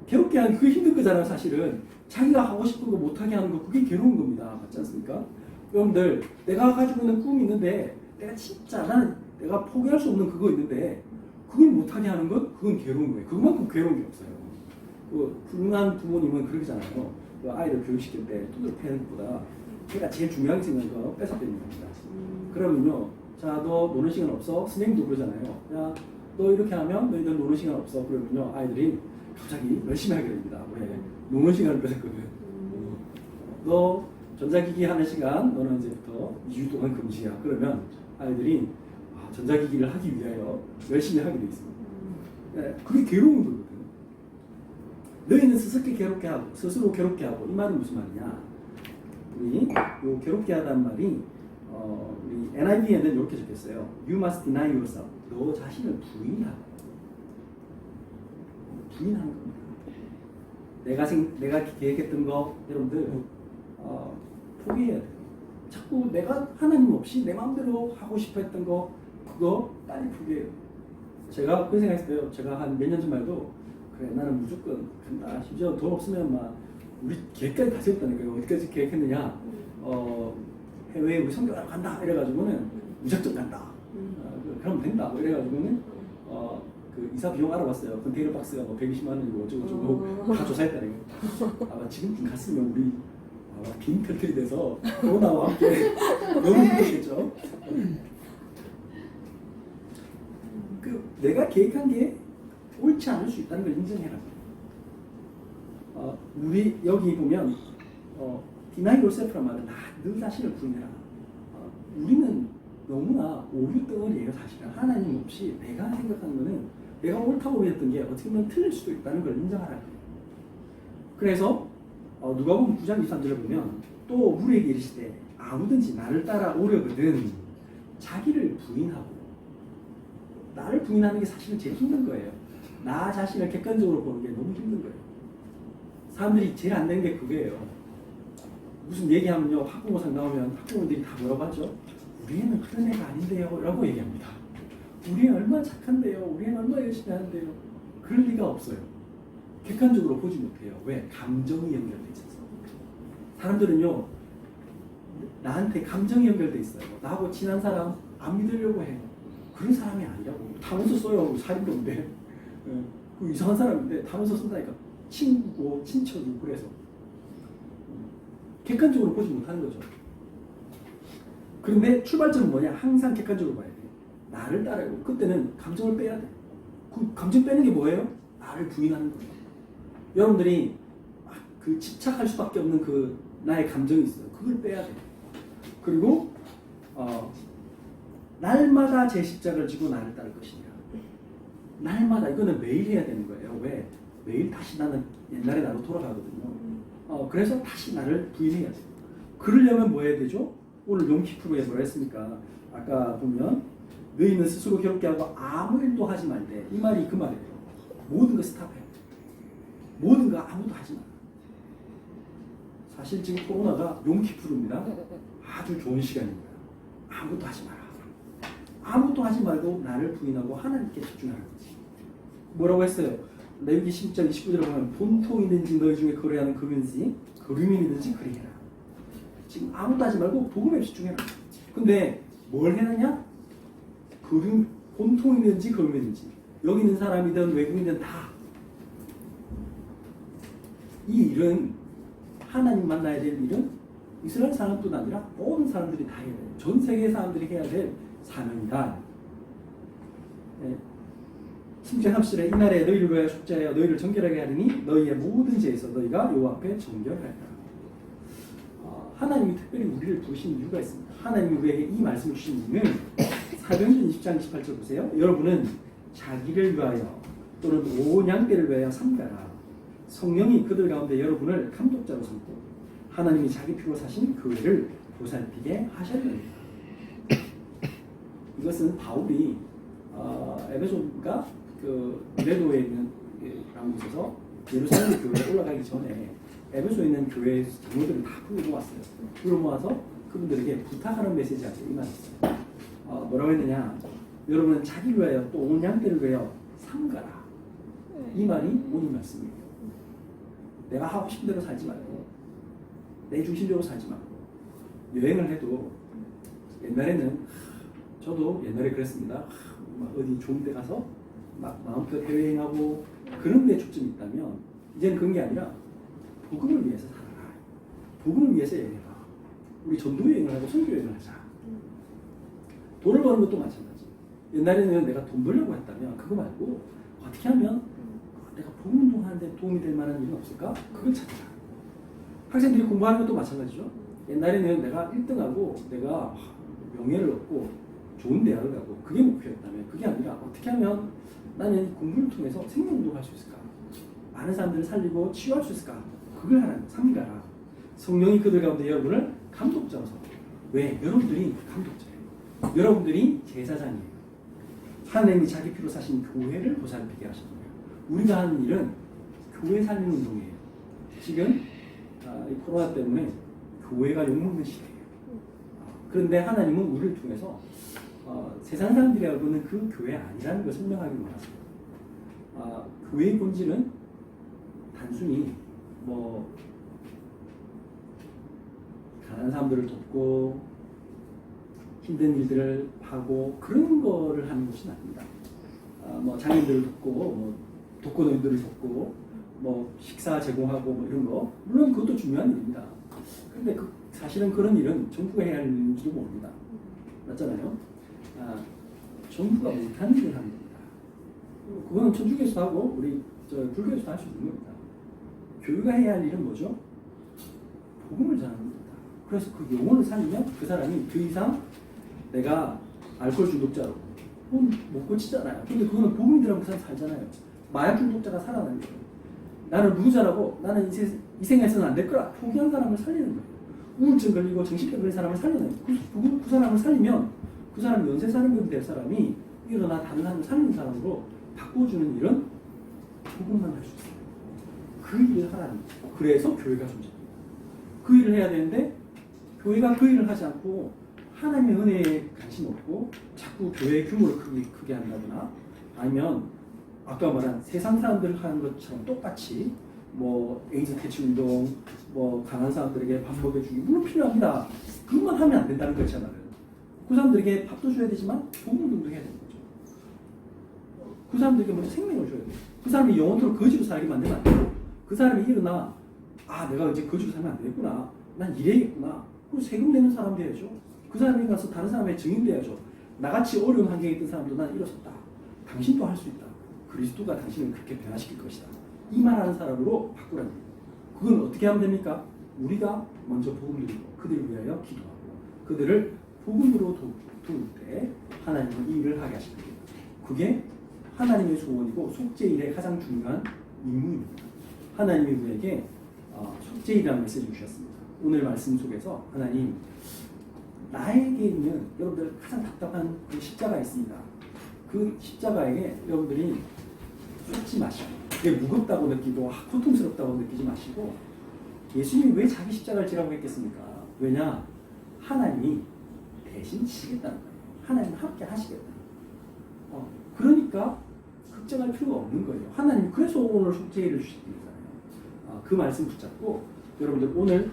괴롭게 하는 그게 힘든 거잖아요. 사실은 자기가 하고 싶은 거 못하게 하는 거 그게 괴로운 겁니다. 맞지 않습니까? 여러분들 내가 가지고 있는 꿈이 있는데 내가 진짜 나는 내가 포기할 수 없는 그거 있는데 그걸 못하게 하는 건 그건 괴로운 거예요. 그만큼 괴로운 게 없어요. 훌륭한 부모님은 그러잖아요. 아이를 교육시킬 때 두드려 패는 것보다 걔가 제일 중요하게 생각한 거 뺏어 빼는 겁니다. 그러면요, 자, 너 노는 시간 없어? 선생님도 그러잖아요. 야, 너 이렇게 하면 너희들 노는 시간 없어. 그러면요, 아이들이 갑자기 열심히 하게 됩니다. 왜? 노는 시간을 뺏었거든. 너 전자기기 하는 시간, 너는 이제부터 2주 동안 금지야. 그러면 아이들이 전자기기를 하기 위하여 열심히 하게 돼 있습니다. 그게 괴로운 거거든. 너희는 스스로 괴롭게 하고 이 말은 무슨 말이냐? 우리 요 괴롭게 하다는 말이 우리 NIV에는 이렇게 적혔어요. You must deny yourself. 너 자신을 부인하는 겁니다. 내가 계획했던 거 여러분들 포기해야 돼요. 자꾸 내가 하나님 없이 내 마음대로 하고 싶어 했던 거 그거 빨리 포기해요. 제가 그 생각했어요. 제가 한 몇 년 전만 해도 그래 나는 무조건 간다. 심지어 돈 없으면 막 우리 계획까지 다 세웠다니까요. 어디까지 계획했느냐? 해외에 우리 성교하러 간다. 이래가지고는 무작정 간다. 그러면 된다. 뭐 이래가지고는 그 이사 비용 알아봤어요. 컨테이너 박스가 뭐 120만 원이고 어쩌고 다 조사했다니까요. 아마 지금쯤 갔으면 우리 빈 털털이 돼서 코로나와 함께 너무 힘들겠죠. 내가 계획한 게 옳지 않을 수 있다는 걸 인정해라. 우리 여기 보면 deny yourself란 말은 너 자신을 부인해라. 우리는 너무나 오류 덩어리예요. 사실은 하나님 없이 내가 생각하는 거는 내가 옳다고 믿었던 게 어떻게 보면 틀릴 수도 있다는 걸 인정하라. 그래서 누가복음 9장 23절을 보면 또 우리에게 이르시되 아무든지 나를 따라 오려거든 자기를 부인하고 나를 부인하는 게 사실은 제일 힘든 거예요. 나 자신을 객관적으로 보는 게 너무 힘든 거예요. 사람들이 제일 안 되는 게 그거예요. 무슨 얘기하면요 학부모상 나오면 학부모들이 다 뭐라고 하죠? 우리 애는 그런 애가 아닌데요 라고 얘기합니다. 우리 애 얼마나 착한데요. 우리 애는 얼마나 열심히 하는데요. 그럴 리가 없어요. 객관적으로 보지 못해요. 왜? 감정이 연결돼 있어서. 사람들은요 나한테 감정이 연결돼 있어요. 나하고 친한 사람 안 믿으려고 해요. 그런 사람이 아니라고. 단어서 써요. 살인도인데 그 이상한 사람인데 단어서 쓴다니까. 친구고 친척이고 그래서 객관적으로 보지 못하는 거죠. 그런데 출발점은 뭐냐? 항상 객관적으로 봐야 돼. 나를 따르고 그때는 감정을 빼야 돼. 그 감정 빼는 게 뭐예요? 나를 부인하는 거예요. 여러분들이 그 집착할 수밖에 없는 그 나의 감정이 있어요. 그걸 빼야 돼. 그리고 날마다 제 십자가를 지고 나를 따를 것이냐. 날마다 이거는 매일 해야 되는 거예요. 왜? 매일 다시 나는 옛날에 나로 돌아가거든요. 그래서 다시 나를 부인해야 돼요. 그러려면 뭐 해야 되죠? 오늘 용키프로에 뭐라 했습니까? 아까 보면 너희는 스스로 괴롭게 하고 아무 일도 하지 말되 이 말이 그 말이에요. 모든 거 스탑해. 모든 거 아무도 하지 마. 사실 지금 코로나가 용키프로입니다. 아주 좋은 시간입니다. 아무도 하지 마라. 아무도 하지 말고 나를 부인하고 하나님께 집중하는 거지. 뭐라고 했어요? 레위기 10장 29절에 보면 본토이든지 너희 중에 거래하는 거류민이든지 그리 해라. 지금 아무도 하지 말고 복음에 집중해라. 근데 뭘 해놨냐? 본토이든지 거류민이든지 여기 있는 사람이든 외국인이든 다 이 일은 하나님 만나야 될 일은 이스라엘 사람뿐 아니라 모든 사람들이 다 해야 돼요. 전 세계 사람들이 해야 될 사명이다. 네. 10절 30절에 이날에 너희를 위하여 속죄하여 너희를 정결하게 하리니 너희의 모든 죄에서 너희가 여호와 앞에 정결하리라. 하나님이 특별히 우리를 부르신 이유가 있습니다. 하나님이 우리에게 이 말씀을 주신 이유는 사도행전 20장 28절 보세요. 여러분은 자기를 위하여 또는 온 양떼를 위하여 삼가라. 성령이 그들 가운데 여러분을 감독자로 삼고 하나님이 자기 피로 사신 교회를 보살피게 하셨느니라. 이것은 바울이 에베소가 그 미레도에 있는 곳에서 예루살렘 교회에 올라가기 전에 에베소에 있는 교회 장로들을 다 불러 모았어요. 불러 모아서 그분들에게 부탁하는 메시지가 임했어요. 뭐라고 했느냐? 여러분은 자기를 위하여 또 온 양떼를 위하여 삼가라. 이 말이 오늘 말씀이에요. 내가 하고 싶은 대로 살지 말고 내 중심적으로 살지 말고 여행을 해도 옛날에는 저도 옛날에 그랬습니다. 어디 좋은 데 가서 막 마음껏 해외여행하고 그런 데 초점이 있다면 이제는 그런 게 아니라 복음을 위해서 살아라. 복음을 위해서 여행해라. 우리 전도 여행을 하고 선교 여행을 하자. 돈을 버는 것도 마찬가지. 옛날에는 내가 돈 벌려고 했다면 그거 말고 어떻게 하면 내가 복음 운동하는데 도움이 될 만한 일은 없을까? 그걸 찾아라. 학생들이 공부하는 것도 마찬가지죠. 옛날에는 내가 1등하고 내가 명예를 얻고 좋은 대학을 가고 그게 목표였다면 그게 아니라 어떻게 하면 나는 이 공부를 통해서 생명운동을 할 수 있을까? 많은 사람들을 살리고 치유할 수 있을까? 그걸 하라는 삼가라. 성령이 그들 가운데 여러분을 감독자로 삼고. 왜? 여러분들이 감독자예요. 여러분들이 제사장이에요. 하나님이 자기 피로 사신 교회를 보살피게 하시는 거예요. 우리가 하는 일은 교회 살리는 운동이에요. 지금 이 코로나 때문에 교회가 욕먹는 시대예요. 그런데 하나님은 우리를 통해서 세상 사람들이 알고 있는 그 교회 아니라는 걸 설명하기 원하세요. 교회의 본질은 단순히 뭐 가난한 사람들을 돕고 힘든 일들을 하고 그런 거를 하는 것이 아닙니다. 뭐 장애인들을 돕고 뭐 독거노인들을 돕고 뭐 식사 제공하고 뭐 이런 거 물론 그것도 중요한 일입니다. 그런데 사실은 그런 일은 정부가 해야 할 일인지도 모릅니다. 맞잖아요. 정부가 못하는 일을 하는 겁니다. 그거는 천주교에서도 하고 우리 불교에서도 할 수 있는 겁니다. 교회가 해야 할 일은 뭐죠? 복음을 전하는 겁니다. 그래서 그 영혼을 살리면 그 사람이 더 이상 내가 알코올 중독자로 못 고치잖아요. 근데 그거는 복음이라고 그 사람 살잖아요. 마약 중독자가 살아나는 거예요. 나는 루자라고 나는 이 생에서는 안 될 거라 포기한 사람을 살리는 거예요. 우울증 걸리고 정신병 걸린 사람을 살려내요. 그 사람을 살리면 그 사람이 연쇄살인범이 될 사람이 일어나 다른 사람을 살리는 사람으로 바꿔주는 일은 복음만 할 수 있어요. 그 일을 하라는 거예요. 그래서 교회가 존재합니다. 그 일을 해야 되는데 교회가 그 일을 하지 않고 하나님의 은혜에 관심 없고 자꾸 교회의 규모를 크게 한다거나 아니면 아까 말한 세상 사람들 하는 것처럼 똑같이 뭐 에이즈 퇴치 운동, 뭐 강한 사람들에게 밥 먹여주기 물론 필요합니다. 그것만 하면 안 된다는 거잖아요. 그 사람들에게 밥도 줘야 되지만 복음 운동도 해야 되는 거죠. 그 사람들에게 먼저 생명을 줘야 돼요. 그 사람이 영원토록 거지로 살게 만들면 안 되고 그 사람이 일어나 내가 이제 거지로 살면 안 되겠구나. 난 이래야겠구나. 그럼 세금 내는 사람 돼야죠. 그 사람이 가서 다른 사람의 증인 돼야죠. 나같이 어려운 환경에 있던 사람도 난 일어섰다. 당신도 할 수 있다. 그리스도가 당신을 그렇게 변화시킬 것이다. 이 말하는 사람으로 바꾸라는 거예요. 그건 어떻게 하면 됩니까? 우리가 먼저 복음을 드리고 그들을 위하여 기도하고 그들을 복음으로 도울 때 하나님은 이 일을 하게 하십니다. 그게 하나님의 소원이고 속죄일의 가장 중요한 임무입니다. 하나님이 우리에게 속죄일이라는 메시지를 주셨습니다. 오늘 말씀 속에서 하나님 나에게 있는 여러분들 가장 답답한 그 십자가 있습니다. 그 십자가에게 여러분들이 쏟지 마시고 그게 무겁다고 느끼고 고통스럽다고 느끼지 마시고 예수님이 왜 자기 십자가를 지라고 했겠습니까? 왜냐? 하나님이 대신 지겠다는 거예요. 하나님 함께 하시겠다. 그러니까 걱정할 필요가 없는 거예요. 하나님 그래서 오늘 속죄일을 주신 거잖아요. 그 말씀 붙잡고 여러분들 오늘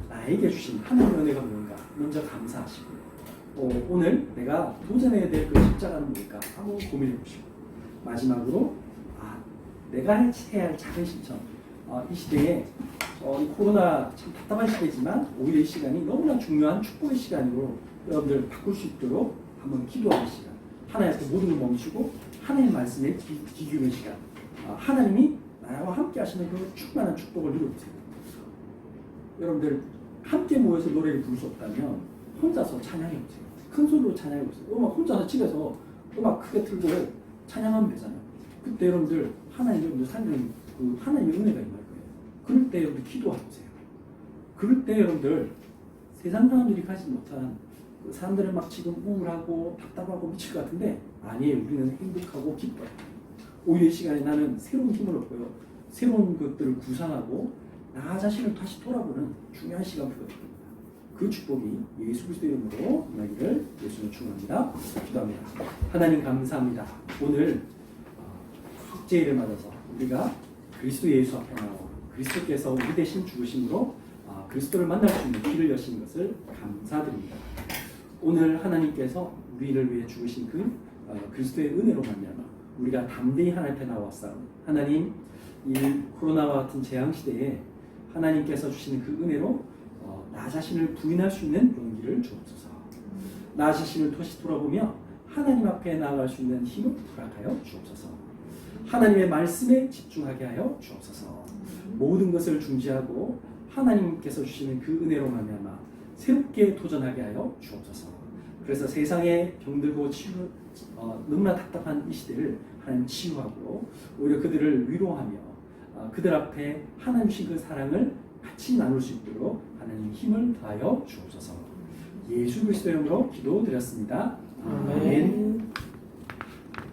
나에게 주신 하나님의 은혜가 뭔가 먼저 감사하시고 오늘 내가 도전해야 될 그 십자가는 뭘까 한번 고민해 보시고 마지막으로 내가 해야 할 작은 실천 이 시대에 이 코로나 참 답답한 시대지만 오히려 이 시간이 너무나 중요한 축복의 시간으로 여러분들 바꿀 수 있도록 한번 기도하는 시간, 하나님 앞에 모든 걸 멈추고 하나님의 말씀에 기기는 시간, 하나님이 나와 함께 하시는 그 충만한 축복을 누려보세요. 여러분들 함께 모여서 노래를 부를 수 없다면 혼자서 찬양해보세요. 큰 소리로 찬양해보세요. 음악 혼자서 집에서 음악 크게 틀고 찬양하면 되잖아요. 그때 여러분들 하나님 여러분들 삶에 그 하나님의 은혜가 임할 거예요. 그럴 때 여러분들 기도하세요. 그럴 때 여러분들 세상 사람들이 가지 못한 그 사람들은 막 지금 우울하고 답답하고 미칠 것 같은데 아니에요. 우리는 행복하고 기뻐요. 오히려 이 시간에 나는 새로운 힘을 얻고요. 새로운 것들을 구상하고 나 자신을 다시 돌아보는 중요한 시간표가 됩니다. 그 축복이 예수 그리스도 이름으로 임하기를 예수님 축원합니다. 기도합니다. 하나님 감사합니다. 오늘 속죄일을 맞아서 우리가 그리스도 예수 앞에 나와 그리스도께서 우리 대신 죽으심으로 그리스도를 만날 수 있는 길을 여신 것을 감사드립니다. 오늘 하나님께서 우리를 위해 죽으신 그 그리스도의 은혜로 말미암아 우리가 담대히 하나님 앞에 나왔사오니 하나님 이 코로나와 같은 재앙 시대에 하나님께서 주시는 그 은혜로 나 자신을 부인할 수 있는 용기를 주옵소서. 나 자신을 다시 돌아보며 하나님 앞에 나아갈 수 있는 힘을 부탁하여 주옵소서. 하나님의 말씀에 집중하게 하여 주옵소서. 모든 것을 중지하고 하나님께서 주시는 그 은혜로 말미암아 새롭게 도전하게 하여 주옵소서. 그래서 세상에 병들고 너무나 답답한 이 시대를 하나님 치유하고 오히려 그들을 위로하며 그들 앞에 하나님 주신 그 사랑을 같이 나눌 수 있도록 하나님 힘을 더하여 주옵소서. 예수 그리스도 이름으로 기도드렸습니다. 아멘.